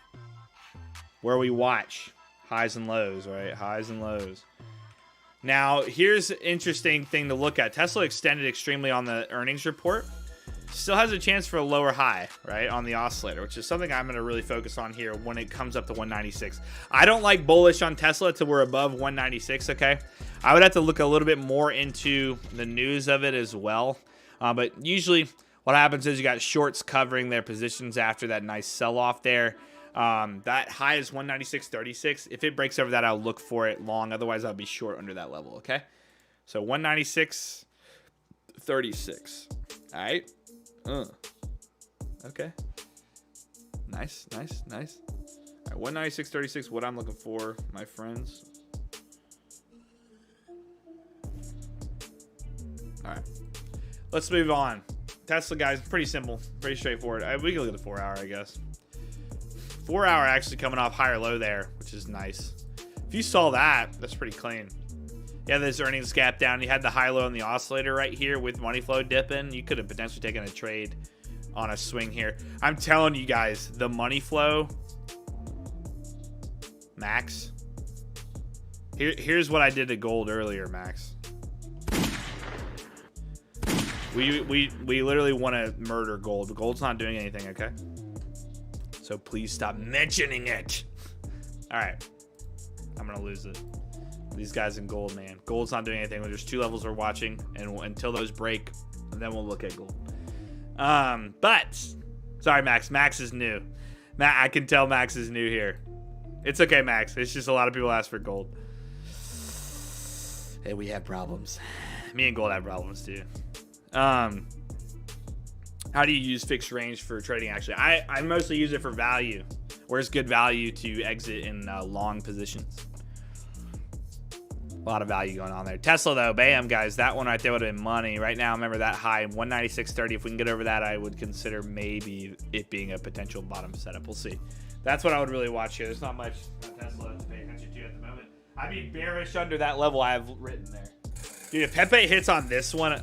where we watch highs and lows, right? Highs and lows. Now, here's an interesting thing to look at. Tesla extended extremely on the earnings report. Still has a chance for a lower high, right, on the oscillator, which is something I'm going to really focus on here when it comes up to 196. I don't like bullish on Tesla till we're above 196, okay? I would have to look a little bit more into the news of it as well. But usually what happens is you got shorts covering their positions after that nice sell-off there. That high is 196.36. If it breaks over that, I'll look for it long. Otherwise, I'll be short under that level, okay? So 196.36. All right. Okay. Nice. All right, 196.36. What I'm looking for, my friends. All right. Let's move on. Tesla, guys, pretty simple, pretty straightforward. We can look at the 4 hour, I guess. 4 hour actually coming off higher low there, which is nice. If you saw that, that's pretty clean. Yeah, this earnings gap down. You had the high low on the oscillator right here with money flow dipping. You could have potentially taken a trade on a swing here. I'm telling you guys, the money flow, Max. Here's what I did to gold earlier, Max. We literally want to murder gold. Gold's not doing anything, okay? So please stop mentioning it. All right. I'm going to lose it. These guys in gold, man. Gold's not doing anything. There's 2 levels we're watching, and until those break, then we'll look at gold. But sorry, Max. Max is new. I can tell Max is new here. It's okay, Max. It's just a lot of people ask for gold. Hey, we have problems. Me and gold have problems too. How do you use fixed range for trading? Actually, I mostly use it for value. Where's good value to exit in long positions? A lot of value going on there. Tesla though, bam, guys, that one right there would have been money. Right now, remember that high, 196.30. If we can get over that, I would consider maybe it being a potential bottom setup. We'll see. That's what I would really watch here. There's not much Tesla to pay attention to at the moment. I'd be bearish under that level I have written there. Dude, if Pepe hits on this one,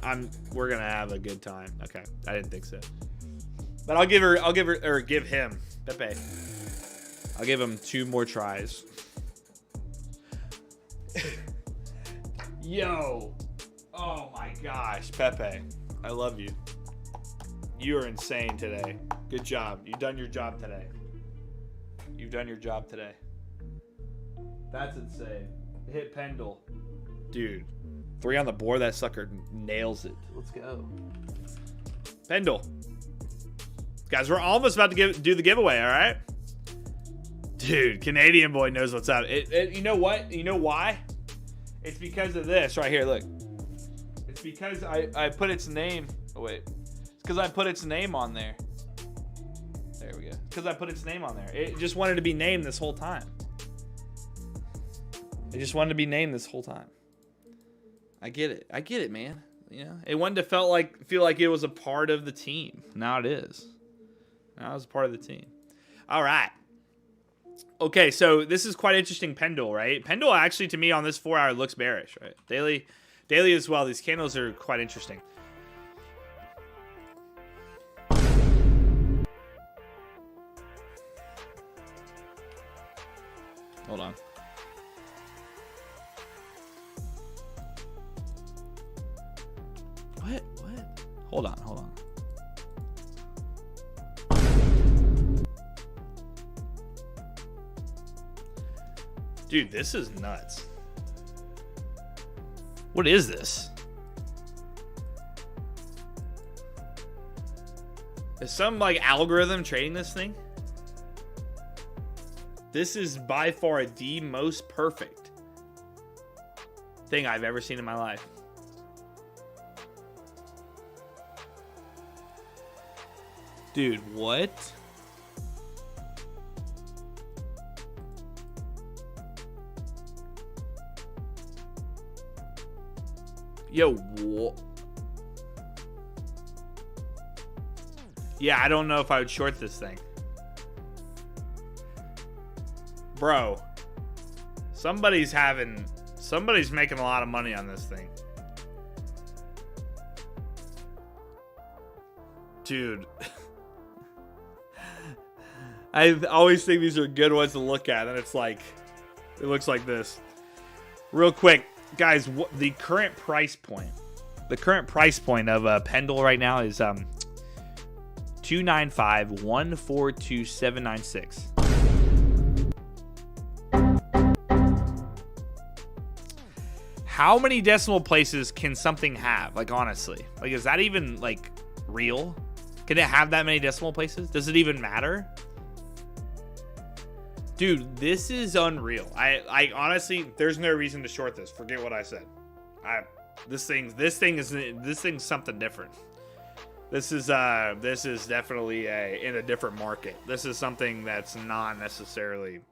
we're gonna have a good time. Okay, I didn't think so, but I'll give him Pepe. I'll give him 2 more tries. Yo, oh my gosh, Pepe, I love you. You are insane today. Good job. You've done your job today. You've done your job today. That's insane. Hit Pendle, dude. 3 on the board. That sucker nails it. Let's go. Pendle. Guys, we're almost about to do the giveaway, all right? Dude, Canadian boy knows what's up. You know what? You know why? It's because of this right here. Look. It's because I put its name. Oh, wait. It's because I put its name on there. There we go. Because I put its name on there. It just wanted to be named this whole time. It just wanted to be named this whole time. I get it. I get it, man. You know, it wanted to feel like it was a part of the team. Now it is. Now it's a part of the team. All right. Okay, so this is quite interesting. Pendle, right? Pendle actually, to me, on this 4 hour looks bearish, right? Daily as well. These candles are quite interesting. Hold on. What? Hold on. Dude, this is nuts. What is this? Is some like algorithm trading this thing? This is by far the most perfect thing I've ever seen in my life. Dude, what? Yo, what? Yeah, I don't know if I would short this thing. Bro, somebody's making a lot of money on this thing. Dude. I always think these are good ones to look at, and it's like, it looks like this. Real quick, guys, the current price point of Pendle right now is 295,142,796. How many decimal places can something have? Like, honestly, like, is that even like real? Can it have that many decimal places? Does it even matter? Dude, this is unreal. I honestly, there's no reason to short this. Forget what I said. This thing's something different. This is definitely in a different market. This is something that's not necessarily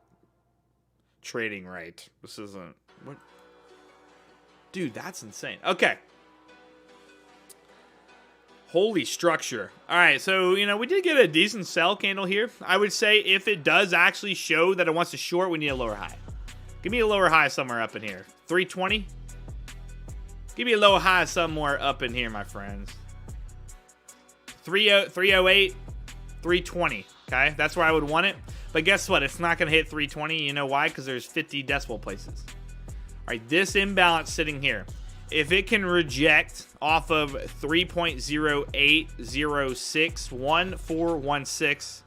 trading right. This isn't what. Dude, that's insane. Okay. Holy structure. All right, so, you know, we did get a decent sell candle here. I would say if it does actually show that it wants to short, we need a lower high. Give me a lower high somewhere up in here. 320? Give me a lower high somewhere up in here, my friends. 308, 320, okay? That's where I would want it. But guess what? It's not going to hit 320. You know why? Because there's 50 decimal places. All right, this imbalance sitting here. if it can reject off of 3.08061416,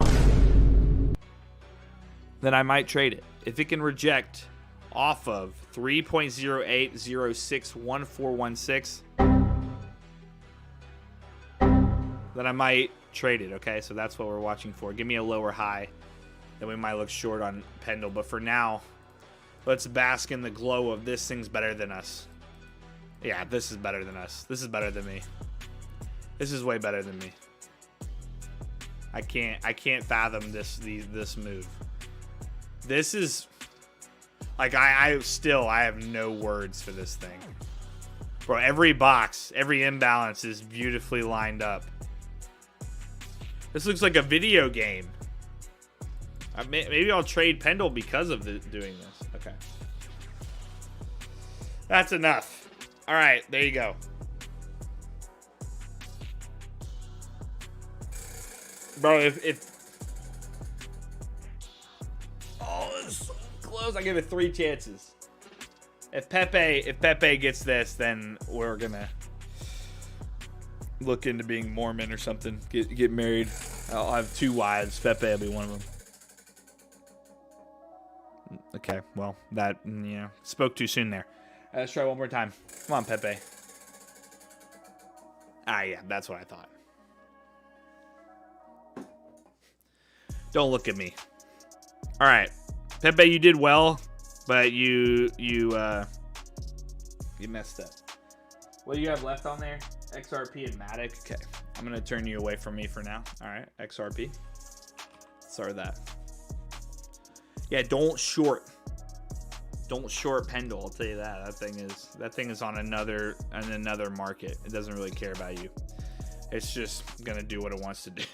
then I might trade it. If it can reject off of 3.08061416, then I might trade it, okay? So that's what we're watching for. Give me a lower high, then we might look short on Pendle. But for now, let's bask in the glow of this thing's better than us. Yeah, this is better than us. This is better than me. This is way better than me. I can't fathom this move. This is like I have no words for this thing. Bro, every box, every imbalance is beautifully lined up. This looks like a video game. Maybe I'll trade Pendle because of doing this. Okay. That's enough. All right, there you go. Bro, if oh, it's so close. I give it 3 chances. If Pepe gets this, then we're gonna look into being Mormon or something. Get married. I'll have 2 wives. Pepe will be one of them. Okay, well, that, yeah, spoke too soon there. Let's try one more time. Come on, Pepe. Ah, yeah, that's what I thought. Don't look at me. All right, Pepe, you did well, but you messed up. What do you have left on there? XRP and Madic. Okay, I'm gonna turn you away from me for now. All right, XRP. Sorry that. Yeah, don't short Pendle. I'll tell you that. That thing is on another market. It doesn't really care about you. It's just gonna do what it wants to do.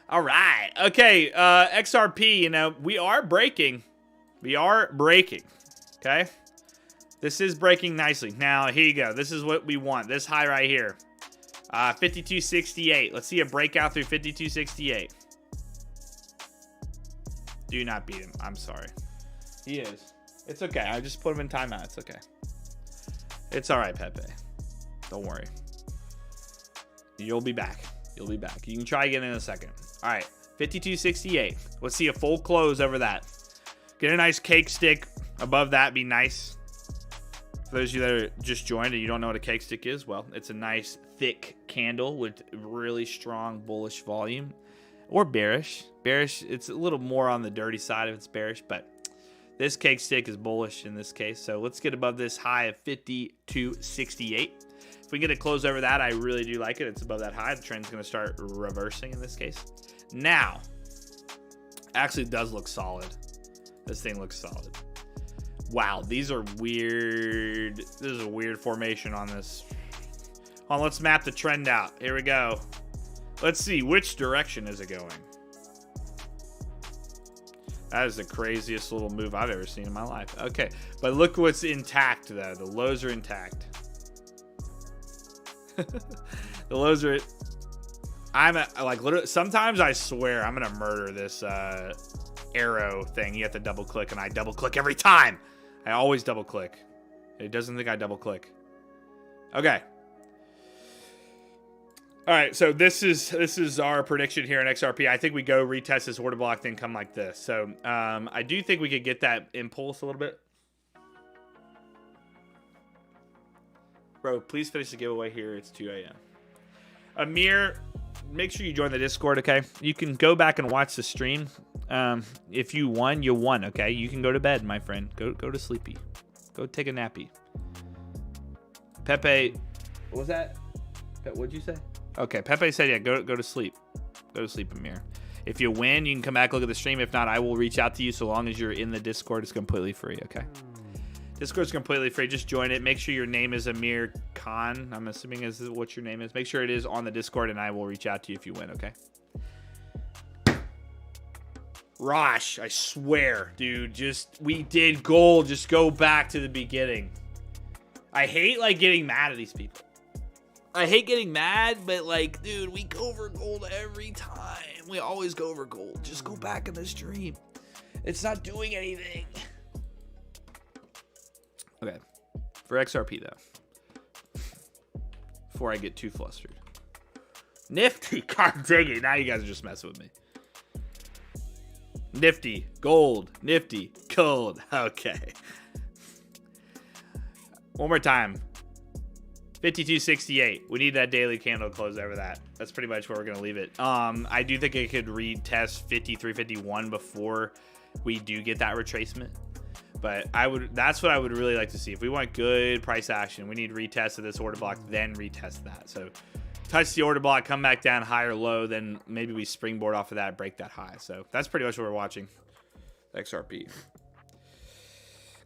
All right. Okay. XRP. You know, we are breaking. Okay. This is breaking nicely. Now here you go. This is what we want. This high right here. 52.68. Let's see a breakout through 52.68. Do not beat him. I'm sorry. He is. It's okay. I just put him in timeout. It's okay. It's all right, Pepe. Don't worry. You'll be back. You'll be back. You can try again in a second. All right. 52.68. Let's see a full close over that. Get a nice cake stick above that. Be nice. For those of you that are just joined and you don't know what a cake stick is, well, it's a nice thick candle with really strong bullish volume. Or bearish. Bearish, it's a little more on the dirty side if it's bearish, but this cake stick is bullish in this case. So let's get above this high of 52.68. If we get a close over that, I really do like it. It's above that high. The trend's going to start reversing in this case. Now, actually does look solid. This thing looks solid. Wow, these are weird. This is a weird formation on this. Hold on, let's map the trend out. Here we go. Let's see, which direction is it going? That is the craziest little move I've ever seen in my life. Okay, but look what's intact though. The lows are intact. The lows are. Like literally. Sometimes I swear I'm gonna murder this arrow thing. You have to double click, and I double click every time. I always double click. It doesn't think I double click. Okay. All right, so this is our prediction here in XRP. I think we go retest this order block, then come like this. So I do think we could get that impulse a little bit. Bro, please finish the giveaway here. It's 2 a.m. Amir, make sure you join the Discord, okay? You can go back and watch the stream. If you won, you won, okay? You can go to bed, my friend. Go to sleepy. Go take a nappy. Pepe, what was that? What'd you say? Okay, Pepe said, yeah, go to sleep. Go to sleep, Amir. If you win, you can come back, look at the stream. If not, I will reach out to you so long as you're in the Discord. It's completely free, okay? Discord's completely free. Just join it. Make sure your name is Amir Khan. I'm assuming is what your name is. Make sure it is on the Discord, and I will reach out to you if you win, okay? Rosh, I swear, dude. We did gold. Just go back to the beginning. I hate, like, getting mad at these people. I hate getting mad, but like, dude, we go over gold every time. We always go over gold. Just go back in the stream. It's not doing anything. Okay. For XRP though, before I get too flustered. Nifty, god dang it! Now you guys are just messing with me. Nifty, gold, nifty, gold. Okay. One more time. 52.68. We need that daily candle close over that. That's pretty much where we're gonna leave it. I do think it could retest 53.51 before we do get that retracement. But that's what I would really like to see. If we want good price action, we need retest of this order block, then retest that. So touch the order block, come back down high or low, then maybe we springboard off of that, break that high. So that's pretty much what we're watching. XRP.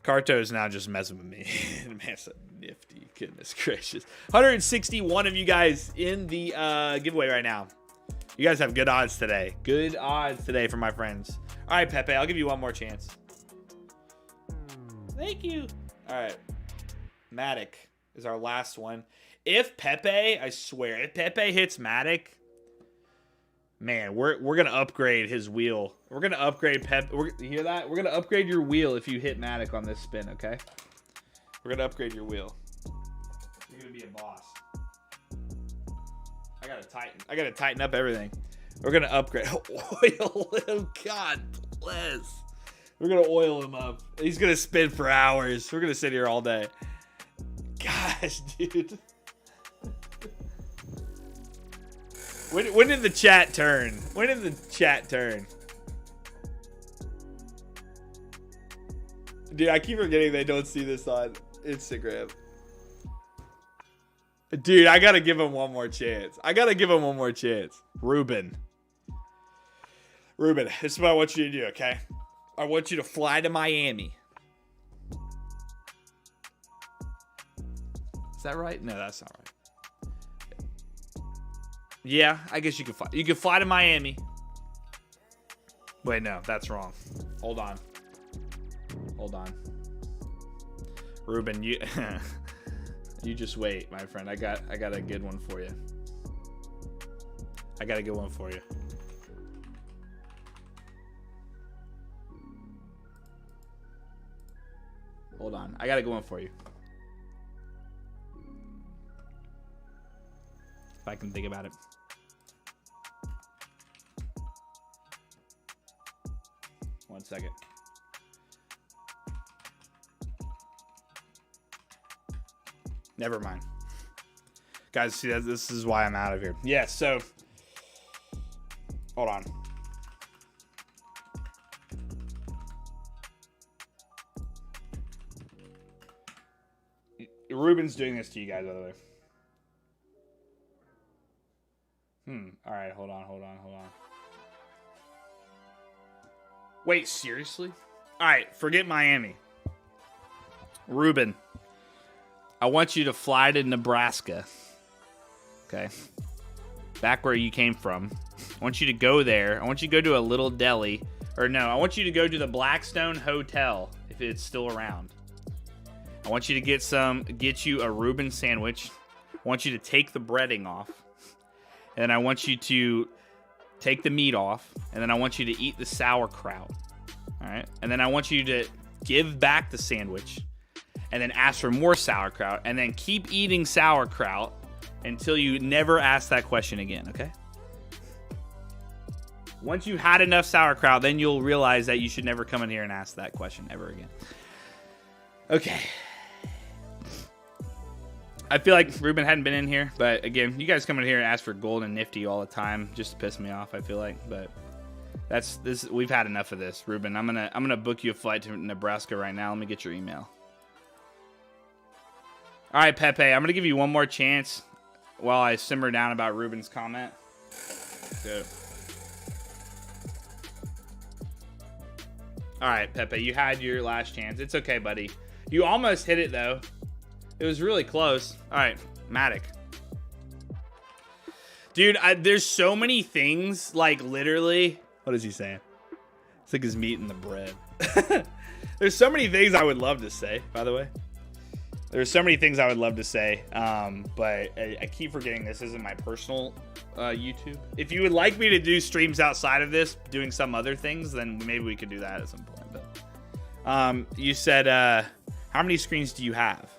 Carto is now just messing with me. Man, so nifty. Goodness gracious. 161 of you guys in the giveaway right now. You guys have good odds today. Good odds today for my friends. All right, Pepe, I'll give you one more chance. Thank you. All right. Madic is our last one. If Pepe, I swear, if Pepe hits Madic, man, we're gonna upgrade his wheel. We're gonna upgrade you hear that? We're gonna upgrade your wheel if you hit Madic on this spin, okay? We're gonna upgrade your wheel. You're gonna be a boss. I gotta tighten up everything. We're gonna upgrade. Oil him, God bless. We're gonna oil him up. He's gonna spin for hours. We're gonna sit here all day. Gosh, dude. When did the chat turn? When did the chat turn? Dude, I keep forgetting they don't see this on Instagram. Dude, I gotta give him one more chance. Ruben, this is what I want you to do, okay? I want you to fly to Miami. Is that right? No, that's not right. Yeah, I guess you could fly. You could fly to Miami. Wait, no, that's wrong. Hold on. Ruben, you you just wait, my friend. I got a good one for you. Hold on. I got a good one for you. If I can think about it. One second. Never mind. Guys, see, this is why I'm out of here. Yeah, so. Hold on. Ruben's doing this to you guys, by the way. All right, hold on. Wait, seriously? All right, forget Miami. Ruben, I want you to fly to Nebraska. Okay. Back where you came from. I want you to go there. I want you to go to a little deli. Or no, I want you to go to the Blackstone Hotel, if it's still around. I want you to get you a Reuben sandwich. I want you to take the breading off. And then I want you to take the meat off. And then I want you to eat the sauerkraut. All right. And then I want you to give back the sandwich. And then ask for more sauerkraut. And then keep eating sauerkraut until you never ask that question again. Okay. Once you've had enough sauerkraut, then you'll realize that you should never come in here and ask that question ever again. Okay. I feel like Ruben hadn't been in here, but again, you guys come in here and ask for gold and nifty all the time just to piss me off, I feel like. But that's this. We've had enough of this, Ruben. I'm gonna book you a flight to Nebraska right now. Let me get your email. All right, Pepe. I'm gonna give you one more chance while I simmer down about Ruben's comment. Good. All right, Pepe. You had your last chance. It's okay, buddy. You almost hit it though. It was really close. All right, Madic. Dude, there's so many things, like literally. What is he saying? It's like his meat and the bread. There's so many things I would love to say, by the way. There's so many things I would love to say, but I keep forgetting this isn't my personal YouTube. If you would like me to do streams outside of this, doing some other things, then maybe we could do that at some point. But you said, how many screens do you have?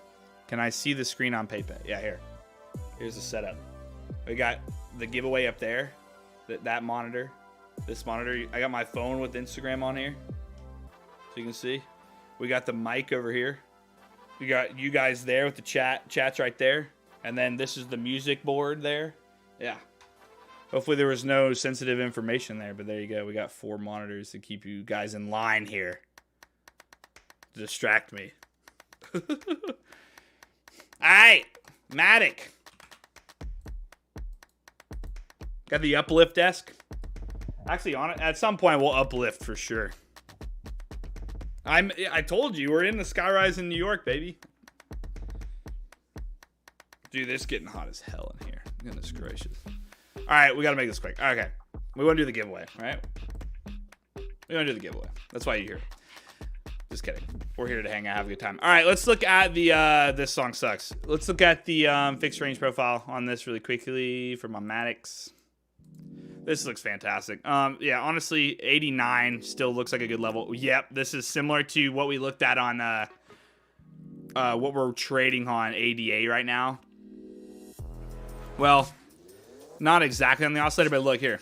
Can I see the screen on PayPal? Yeah, here. Here's the setup. We got the giveaway up there. That monitor. This monitor. I got my phone with Instagram on here. So you can see. We got the mic over here. We got you guys there with the chat's right there. And then this is the music board there. Yeah. Hopefully there was no sensitive information there, but there you go. We got 4 monitors to keep you guys in line here. To distract me. Alright. Madic. Got the uplift desk. Actually, on it at some point we'll uplift for sure. I told you we're in the skyrise in New York, baby. Dude, this is getting hot as hell in here. Goodness gracious. All right, we got to make this quick. Okay. We want to do the giveaway, right? We want to do the giveaway. That's why you're here. Just kidding. We're here to hang out, have a good time. All right, let's look at the, this song sucks. Let's look at the fixed range profile on this really quickly for my Madics. This looks fantastic. Yeah, honestly, 89 still looks like a good level. Yep, this is similar to what we looked at on what we're trading on ADA right now. Well, not exactly on the oscillator, but look here.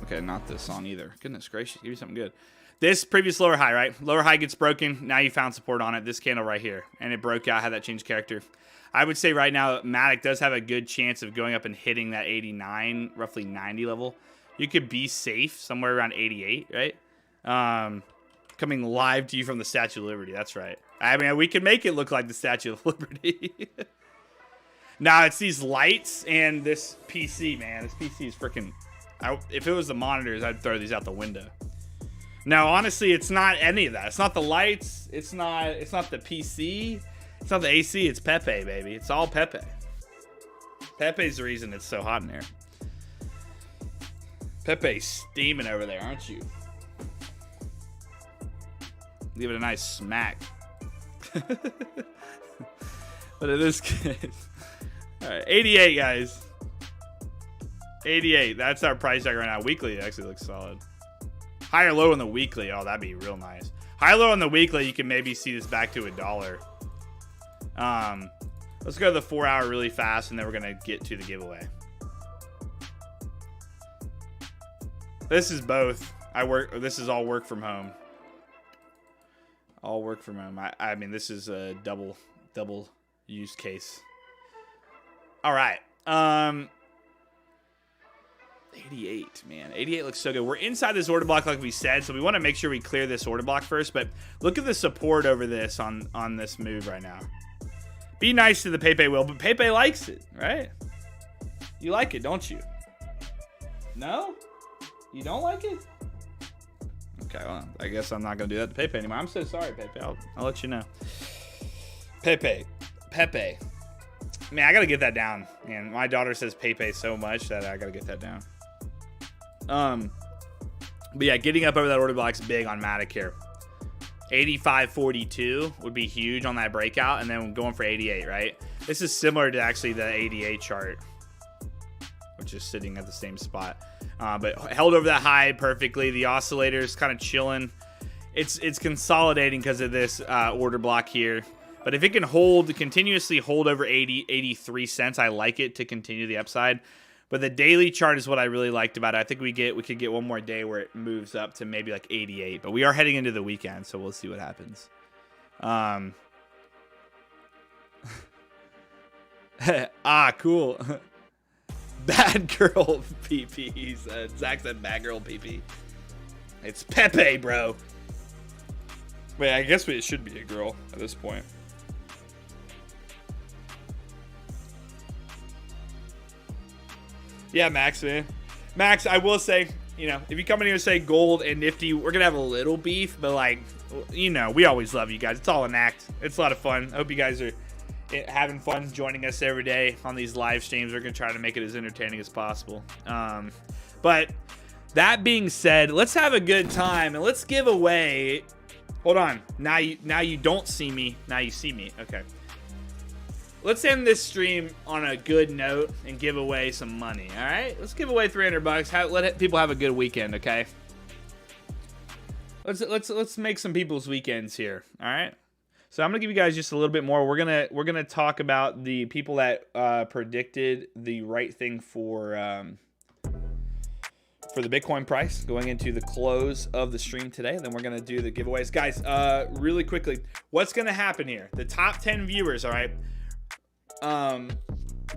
Okay, not this song either. Goodness gracious, give you something good. This previous lower high, right? Lower high gets broken. Now you found support on it. This candle right here. And it broke out, had that change character. I would say right now, Madic does have a good chance of going up and hitting that 89, roughly 90 level. You could be safe somewhere around 88, right? Coming live to you from the Statue of Liberty. That's right. I mean, we can make it look like the Statue of Liberty. Now, it's these lights and this PC, man. This PC is freaking... If it was the monitors, I'd throw these out the window. No, honestly, it's not any of that. It's not the lights. It's not the PC. It's not the AC. It's Pepe, baby. It's all Pepe. Pepe's the reason it's so hot in here. Pepe's steaming over there, aren't you? Give it a nice smack. But in this case... Alright, 88, guys. 88. That's our price tag right now. Weekly, it actually looks solid. High or low on the weekly. Oh, that'd be real nice. High or low on the weekly, you can maybe see this back to $1. Let's go to the 4 hour really fast, and then we're going to get to the giveaway. This is both. This is all work from home. All work from home. I mean, this is a double use case. All right. 88, man. 88 looks so good. We're inside this order block like we said, so we want to make sure we clear this order block first, but look at the support over this on this move right now. Be nice to the Pepe will, but Pepe likes it, right? You like it, don't you? No? You don't like it? Okay, well, I guess I'm not going to do that to Pepe anymore. I'm so sorry, Pepe. I'll let you know. Pepe. Man, I got to get that down. Man, my daughter says Pepe so much that I got to get that down. But yeah, getting up over that order block's big on Madic here. 85.42 would be huge on that breakout, and then going for 88, right? This is similar to actually the ADA chart, which is sitting at the same spot. But held over that high perfectly. The oscillator's kind of chilling. It's consolidating because of this order block here. But if it can continuously hold over 83 cents, I like it to continue the upside. But the daily chart is what I really liked about it. I think we could get one more day where it moves up to maybe like 88. But we are heading into the weekend, so we'll see what happens. Cool. Bad girl PP, he said. Zach said bad girl PP. It's Pepe, bro. Wait, I guess it should be a girl at this point. Yeah, Max, man. Max, I will say, you know, if you come in here and say gold and nifty, we're going to have a little beef, but like, you know, we always love you guys. It's all an act. It's a lot of fun. I hope you guys are having fun joining us every day on these live streams. We're going to try to make it as entertaining as possible. But that being said, let's have a good time and let's give away. Hold on. Now you don't see me. Now you see me. Okay. Let's end this stream on a good note and give away some money. All right, let's give away $300. Let people have a good weekend. Okay. Let's make some people's weekends here. All right. So I'm gonna give you guys just a little bit more. We're gonna talk about the people that predicted the right thing for the Bitcoin price going into the close of the stream today. And then we're gonna do the giveaways, guys. Really quickly, what's gonna happen here? The top 10 viewers, all right.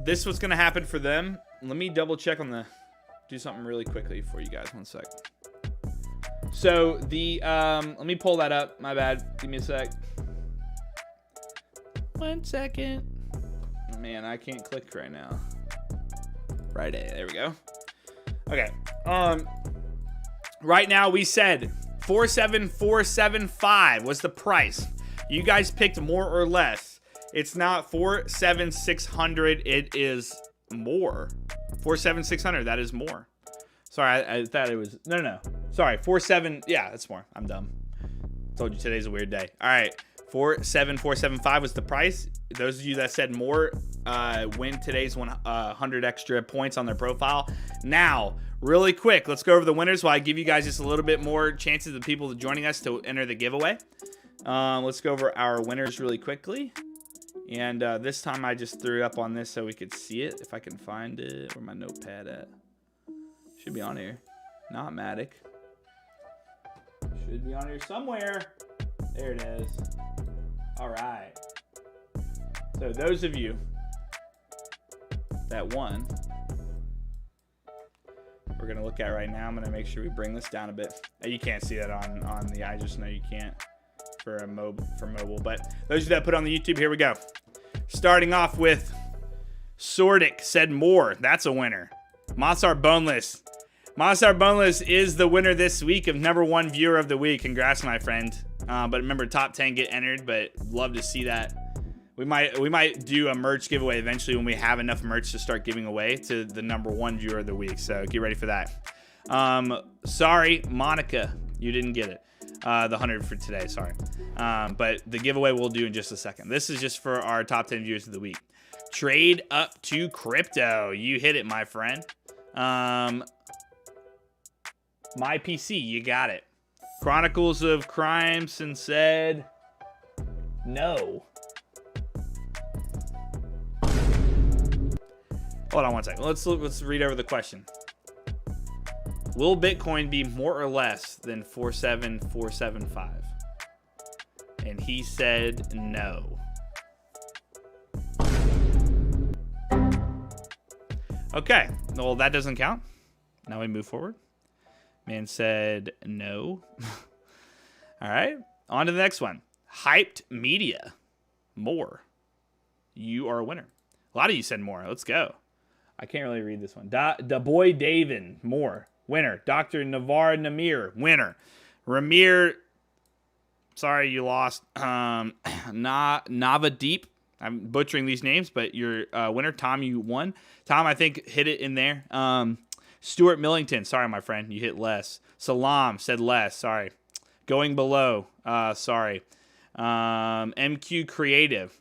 This was gonna happen for them. Let me double check on the. Do something really quickly for you guys. 1 sec. So the let me pull that up. My bad. Give me a sec. 1 second. Man, I can't click right now. Right, there we go. Okay. Right now we said 47475 was the price. You guys picked more or less. It's not 47600. It is more. 47600. That is more. Sorry, I thought it was no. Sorry, 47. Yeah, that's more. I'm dumb. Told you today's a weird day. All right. 47475 was the price. Those of you that said more win today's 100 extra points on their profile. Now, really quick, let's go over the winners while I give you guys just a little bit more chances of people joining us to enter the giveaway. Let's go over our winners really quickly. And this time I just threw up on this so we could see it. If I can find it. Where my notepad at? Should be on here. Not Madic. Should be on here somewhere. There it is. All right. So those of you that won, we're gonna look at right now. I'm gonna make sure we bring this down a bit. You can't see that on the. I just know you can't for mobile. But those of you that put on the YouTube, here we go. Starting off with Sordic said more. That's a winner. Mossar Boneless. Mossar Boneless is the winner this week of #1 viewer of the week. Congrats, my friend. But remember, top 10 get entered, but love to see that. We might do a merch giveaway eventually when we have enough merch to start giving away to the #1 viewer of the week. So get ready for that. Sorry, Monica, you didn't get it. The 100 for today, sorry. But the giveaway we'll do in just a second. This is just for our top 10 viewers of the week. Trade up to crypto. You hit it, my friend. My PC, you got it. Chronicles of Crimeson said no. Hold on 1 second. Let's read over the question. Will Bitcoin be more or less than 47475? And he said no. Okay, well that doesn't count. Now we move forward. Man said no. All right, on to the next one. Hyped Media, more. You are a winner. A lot of you said more. Let's go. I can't really read this one. Da Boy Davin, more. Winner. Dr. Navar Namir, winner. Ramir, sorry you lost. Navadeep, I'm butchering these names, but you're winner. Tom, you won. Tom, I think, hit it in there. Stuart Millington, sorry, my friend, you hit less. Salam said less, sorry. Going below, sorry. MQ Creative,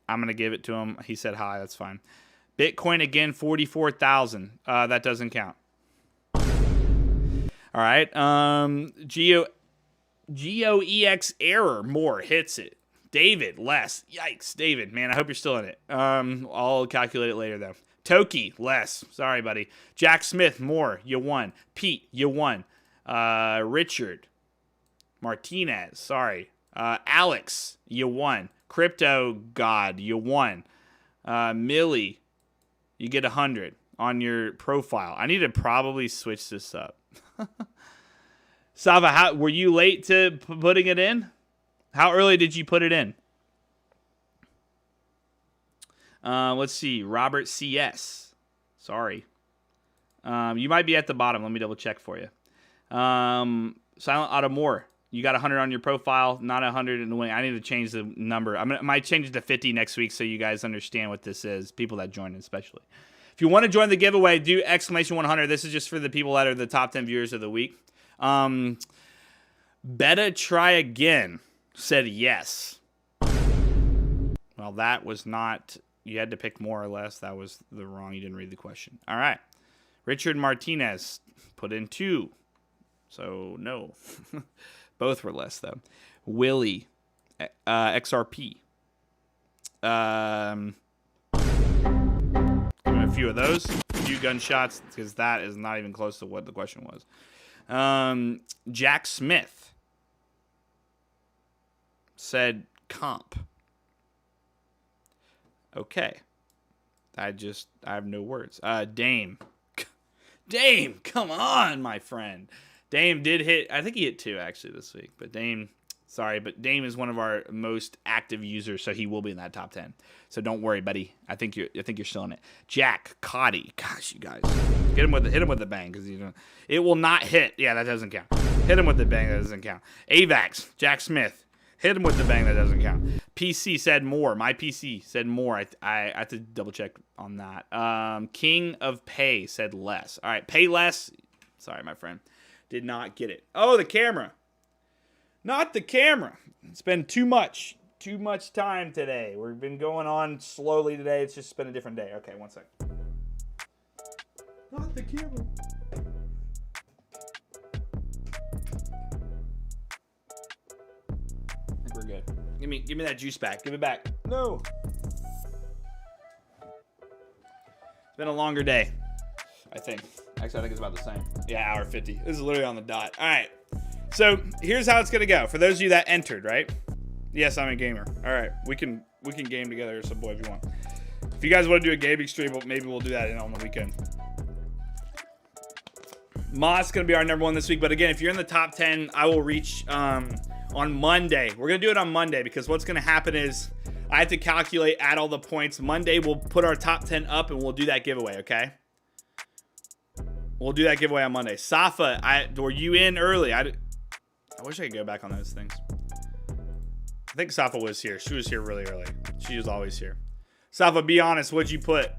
I'm going to give it to him. He said hi, that's fine. Bitcoin again, 44,000. That doesn't count. All right. GeoEX error, more, hits it. David, less. Yikes, David, man, I hope you're still in it. I'll calculate it later, though. Toki, less. Sorry, buddy. Jack Smith, more. You won. Pete, you won. Richard Martinez, sorry. Alex, you won. Crypto God, you won. Millie, you get 100 on your profile. I need to probably switch this up. Sava, were you late to putting it in? How early did you put it in? Let's see. Robert CS. Sorry. You might be at the bottom. Let me double check for you. Silent Auto More. You got 100 on your profile, not 100 in the wing. I need to change the number. I might change it to 50 next week so you guys understand what this is. People that join especially. If you want to join the giveaway, do !100. This is just for the people that are the top 10 viewers of the week. Beta Try Again said yes. Well, that was not... You had to pick more or less. That was the wrong. You didn't read the question. All right. Richard Martinez put in 2. So, no. Both were less, though. Willie XRP. A few of those, a few gunshots, because that is not even close to what the question was. Jack Smith said comp. Okay. I have no words. Dame. Dame, come on, my friend. Dame did hit, I think he hit 2 actually this week, but Dame, sorry, but Dame is one of our most active users, so he will be in that top 10. So don't worry, buddy. I think you're still in it. Jack Cotty. Gosh, you guys. Hit him with the bang, because it will not hit. Yeah, that doesn't count. Hit him with the bang, that doesn't count. AVAX, Jack Smith. Hit him with the bang, that doesn't count. PC said more. My PC said more. I have to double check on that. King of Pay said less. All right, pay less. Sorry, my friend. Did not get it. Oh, the camera. Not the camera. It's been too much time today. We've been going on slowly today. It's just been a different day. Okay, one sec. Not the camera. I think we're good. Give me that juice back. Give it back. No. It's been a longer day, I think. Actually, I think it's about the same. Yeah, hour 50. This is literally on the dot. All right. So here's how it's gonna go. For those of you that entered, right? Yes, I'm a gamer. All right, we can game together, some boy, if you want. If you guys want to do a gaming stream, maybe we'll do that on the weekend. Moss gonna be our #1 this week, but again, if you're in the top 10, I will reach on Monday. We're gonna do it on Monday because what's gonna happen is I have to calculate, add all the points. Monday we'll put our top 10 up and we'll do that giveaway. Okay. We'll do that giveaway on Monday. Safa, were you in early? I wish I could go back on those things. I think Safa was here. She was here really early. She was always here. Safa, be honest. What'd you put?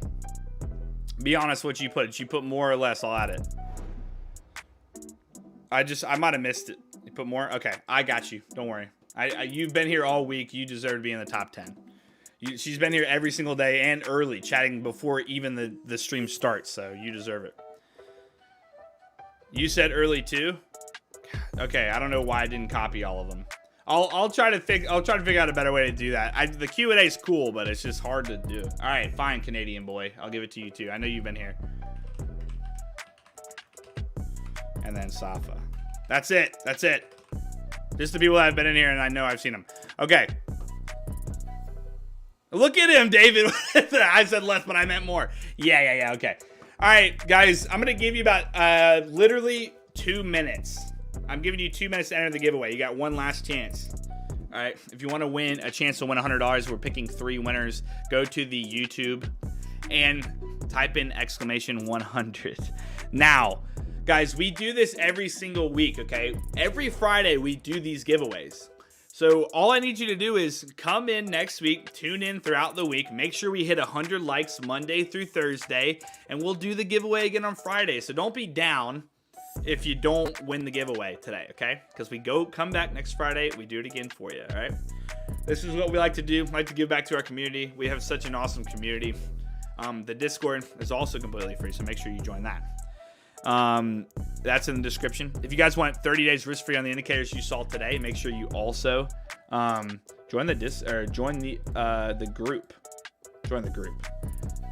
Be honest what you put. Did you put more or less? I'll add it. I might have missed it. You put more? Okay, I got you. Don't worry. You've been here all week. You deserve to be in the top 10. She's been here every single day and early, chatting before even the stream starts, so you deserve it. You said early too? Okay, I don't know why I didn't copy all of them. I'll try to figure out a better way to do that. The Q&A is cool, but it's just hard to do. All right, fine, Canadian boy. I'll give it to you too. I know you've been here. And then Safa. That's it. That's it. Just the people that have been in here, and I know I've seen them. Okay. Look at him, David. I said less, but I meant more. Yeah. Okay. All right, guys. I'm gonna give you about literally 2 minutes. I'm giving you 2 minutes to enter the giveaway. You got one last chance. All right. If you want to win a chance to win $100, we're picking 3 winners. Go to the YouTube and type in !100. Now, guys, we do this every single week, okay? Every Friday, we do these giveaways. So all I need you to do is come in next week, tune in throughout the week, make sure we hit 100 likes Monday through Thursday, and we'll do the giveaway again on Friday. So don't be down if you don't win the giveaway today, okay? Because we come back next Friday, we do it again for you, all right? This is what we like to do. We like to give back to our community. We have such an awesome community. The Discord is also completely free, so make sure you join that. That's in the description. If you guys want 30 days risk-free on the indicators you saw today, make sure you also join the group. Join the group.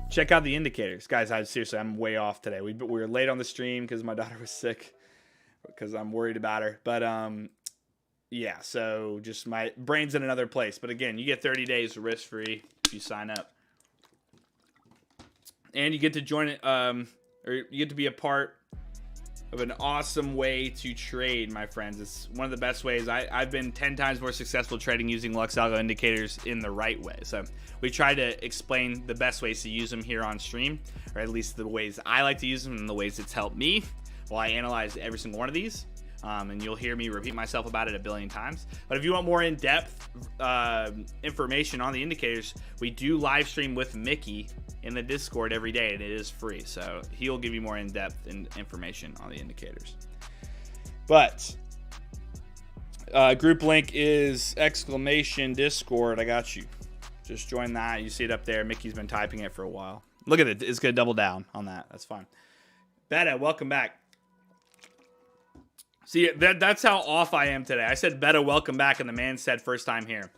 Check out the indicators, guys. Seriously, I'm way off today. We were late on the stream because my daughter was sick, because I'm worried about her. But yeah, so just my brain's in another place. But again, you get 30 days risk-free if you sign up, and you get to join it, or you get to be a part of an awesome way to trade, my friends. It's one of the best ways. I've been 10 times more successful trading using LuxAlgo indicators in the right way. So we try to explain the best ways to use them here on stream, or at least the ways I like to use them and the ways it's helped me while I analyze every single one of these. And you'll hear me repeat myself about it a billion times. But if you want more in-depth information on the indicators, we do live stream with Mickey in the Discord every day, and it is free. So he'll give you more in-depth information on the indicators. But group link is !Discord. I got you. Just join that. You see it up there. Mickey's been typing it for a while. Look at it. It's going to double down on that. That's fine. Beta, welcome back. See, that's how off I am today. I said, Beta, welcome back, and the man said, first time here.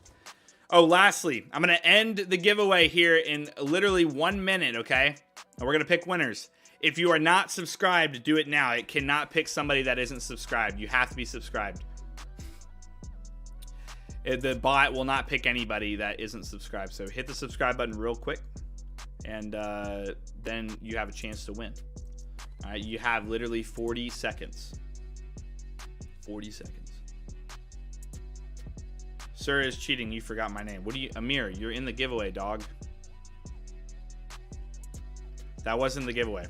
Oh, lastly, I'm going to end the giveaway here in literally 1 minute, okay? And we're going to pick winners. If you are not subscribed, do it now. It cannot pick somebody that isn't subscribed. You have to be subscribed. The bot will not pick anybody that isn't subscribed. So hit the subscribe button real quick, and then you have a chance to win. All right, you have literally 40 seconds. 40 seconds. Sir is cheating. You forgot my name. What do you, Amir? You're in the giveaway, dog. That wasn't the giveaway.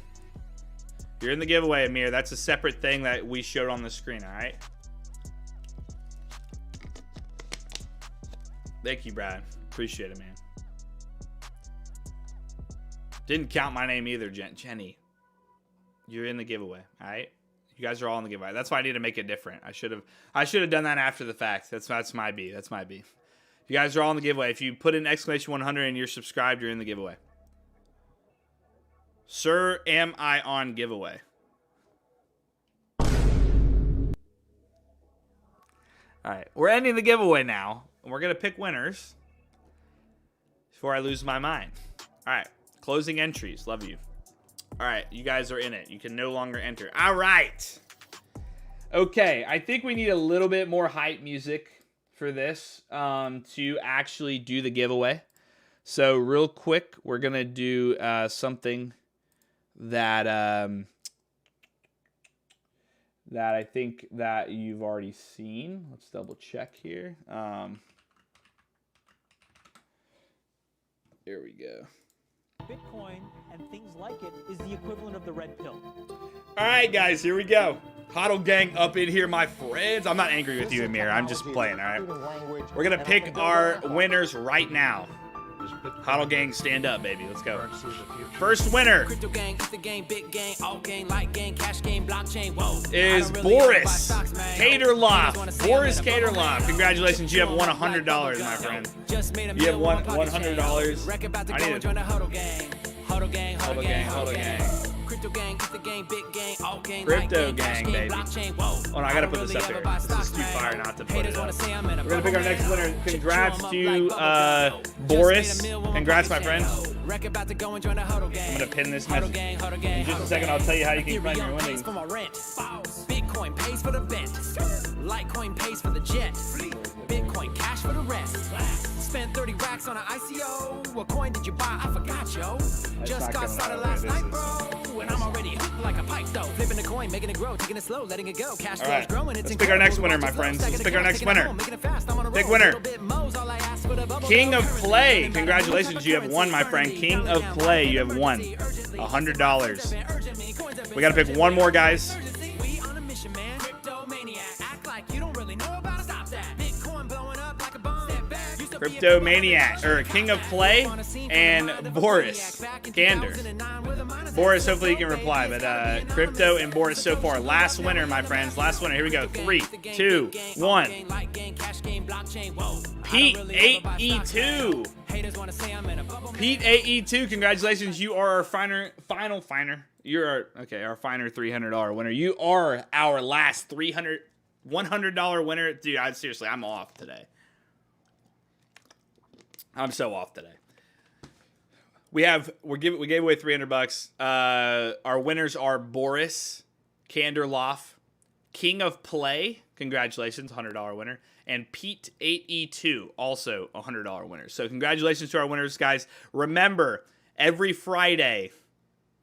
You're in the giveaway, Amir. That's a separate thing that we showed on the screen. All right. Thank you, Brad. Appreciate it, man. Didn't count my name either, Jenny. You're in the giveaway. All right. You guys are all in the giveaway. That's why I need to make it different. I should have done that after the fact. That's my B. That's my B. You guys are all in the giveaway. If you put in exclamation 100 and you're subscribed, you're in the giveaway. Sir, am I on giveaway? All right, we're ending the giveaway now, and we're gonna pick winners before I lose my mind. All right, closing entries. Love you. All right, you guys are in it. You can no longer enter. All right. Okay, I think we need a little bit more hype music for this to actually do the giveaway. So real quick, we're going to do something that that I think that you've already seen. Let's double check here. Here we go. Bitcoin and things like it is the equivalent of the red pill. All right, guys, here we go. Hodl gang up in here, my friends. I'm not angry with you, Amir. I'm just playing, all right? We're going to pick our winners right now. Hodl gang, stand up, baby. Let's go. First winner Crypto gang, it's the game, big gang, all gang, light gang, cash game, blockchain. Whoa. is Boris Caterloff. Boris Caterloff. Congratulations, you have won $100, my friend. You have won $100. I need it. Hodl gang, Hodl gang, Hodl gang. Crypto gang, it's the game, big gang, all gang, Crypto light gang, gang, baby. blockchain. Whoa. Oh, no, I gotta put this up here. This is too fire not to put it up. We're gonna pick our next winner. Congrats to Boris. Congrats, my friend. I'm gonna pin this message. In just a second, I'll tell you how you can claim your winnings. Bitcoin pays for the vent. Litecoin pays for the jet. Bitcoin cash for the rest. Spent 30 racks on an ICO. What coin did you buy? I forgot, yo. Just got started last night, bro. And I'm already hooked like a pipe, though. Flipping the coin, making it grow, taking it slow, letting it go. Cash flow's growing. Let's pick our next winner, my friends. Let's pick our next winner. Big winner. King of Play. Congratulations, you have won, my friend. King of Play, you have won $100. We gotta pick one more, guys. Crypto Maniac, or King of Play, and Boris Gander. Boris, hopefully you can reply, but Crypto and Boris so far. Last winner, my friends. Last winner. Here we go. 3, 2, 1. Pete 8E2. Pete 8E2. Congratulations. You are our final. You're our final $300 winner. You are our last $100 winner. Dude, seriously, I'm off today. I'm so off today. We gave away $300. Our winners are Boris Kanderloff, King of Play, congratulations, $100 winner, and Pete 8E2, also a $100 winner. So congratulations to our winners, guys. Remember, every Friday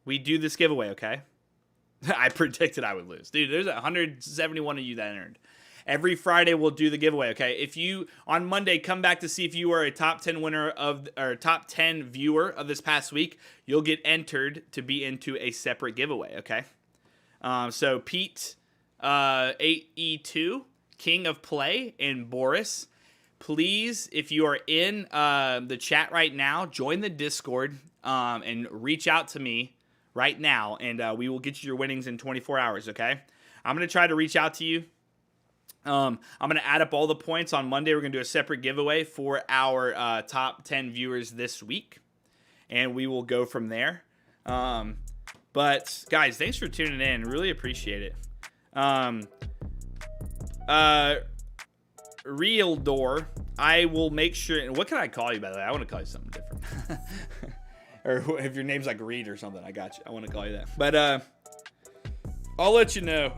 we do this giveaway, okay? I predicted I would lose. Dude, there's 171 of you that entered. Every Friday we'll do the giveaway, okay? If you, on Monday, come back to see if you are a top 10 winner of, or top 10 viewer of this past week, you'll get entered to be into a separate giveaway, okay? So Pete 8E2, King of Play, and Boris, please, if you are in the chat right now, join the Discord and reach out to me right now, and we will get you your winnings in 24 hours, okay? I'm going to try to reach out to you. I'm going to add up all the points. On Monday, we're going to do a separate giveaway for our top 10 viewers this week, and we will go from there. But, guys, thanks for tuning in. Really appreciate it. Real door. I will make sure. And what can I call you, by the way? I want to call you something different. Or if your name's like Reed or something, I got you. I want to call you that. But I'll let you know.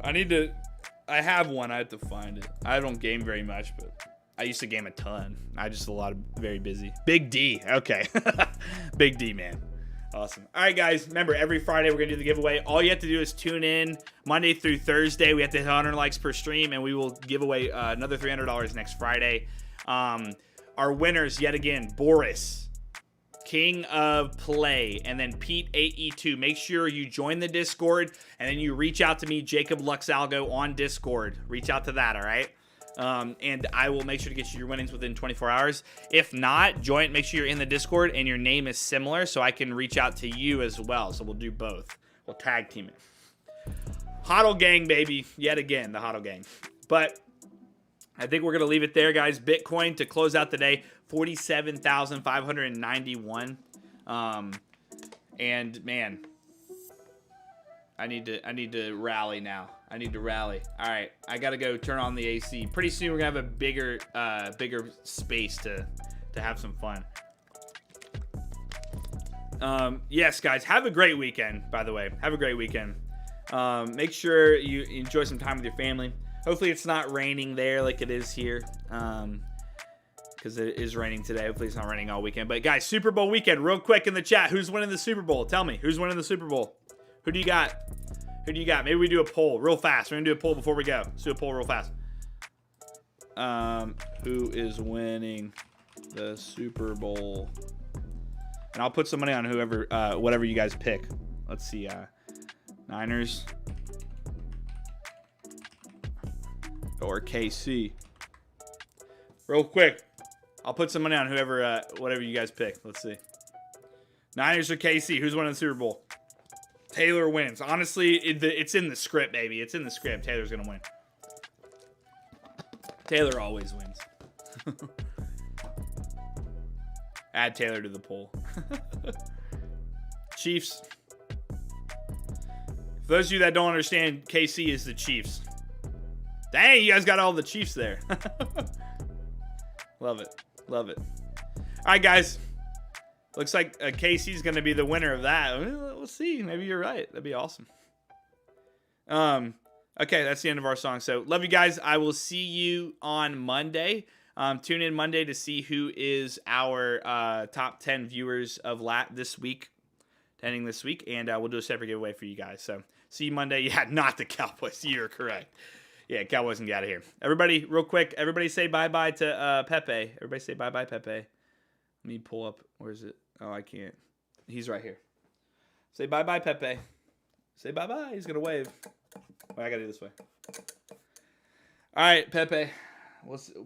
I have one. I have to find it. I don't game very much, but I used to game a ton. I just very busy. Big D. Okay. Big D, man. Awesome. All right, guys. Remember, every Friday we're going to do the giveaway. All you have to do is tune in Monday through Thursday. We have to hit 100 likes per stream, and we will give away another $300 next Friday. Our winners, yet again, Boris, King of Play, and then Pete AE2. Make sure you join the Discord, and then you reach out to me, Jacob LuxAlgo, on Discord. Reach out to that, all right? And I will make sure to get you your winnings within 24 hours. If not, join. Make sure you're in the Discord and your name is similar so I can reach out to you as well. So we'll do both. We'll tag team it. Hodl gang, baby. Yet again, the Hodl gang. But I think we're going to leave it there, guys. Bitcoin to close out the day, 47,591. And man, I need to rally now. I need to rally. All right, I gotta go turn on the AC. Pretty soon we're gonna have a bigger space to have some fun. Yes, guys, have a great weekend. By the way, have a great weekend. Make sure you enjoy some time with your family. Hopefully it's not raining there like it is here, because it is raining today. Hopefully it's not raining all weekend. But guys, Super Bowl weekend, real quick in the chat. Who's winning the Super Bowl? Tell me, who's winning the Super Bowl? Who do you got? Who do you got? Maybe we do a poll real fast. We're gonna do a poll before we go. Let's do a poll real fast. Who is winning the Super Bowl? And I'll put some money on whoever, whatever you guys pick. Let's see. Niners or KC. Real quick, I'll put some money on whoever, whatever you guys pick. Let's see. Niners or KC. Who's winning the Super Bowl? Taylor wins. Honestly, it's in the script, baby. It's in the script. Taylor's going to win. Taylor always wins. Add Taylor to the poll. Chiefs. For those of you that don't understand, KC is the Chiefs. Dang, you guys got all the Chiefs there. Love it. Love it. All right, guys. Looks like KC is going to be the winner of that. We'll see. Maybe you're right. That'd be awesome. Okay, that's the end of our song. So, love you guys. I will see you on Monday. Tune in Monday to see who is our top 10 viewers of this week, ending this week. And we'll do a separate giveaway for you guys. So, see you Monday. Yeah, not the Cowboys. You're correct. Yeah, Cowboys can get out of here. Everybody, real quick, everybody say bye-bye to Pepe. Everybody say bye-bye, Pepe. Let me pull up. Where is it? Oh, I can't. He's right here. Say bye-bye, Pepe. Say bye-bye. He's going to wave. Wait, I got to do this way. All right, Pepe.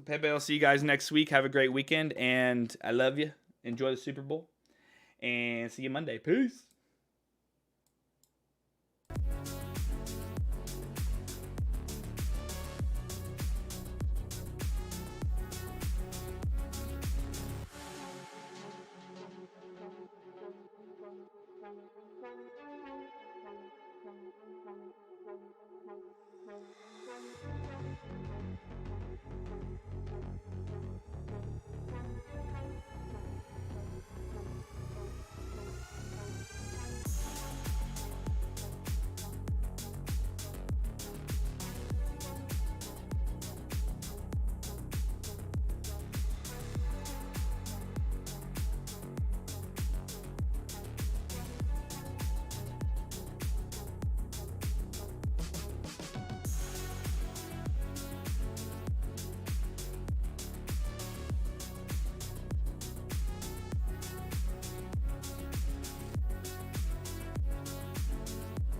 Pepe, I'll see you guys next week. Have a great weekend, and I love you. Enjoy the Super Bowl, and see you Monday. Peace.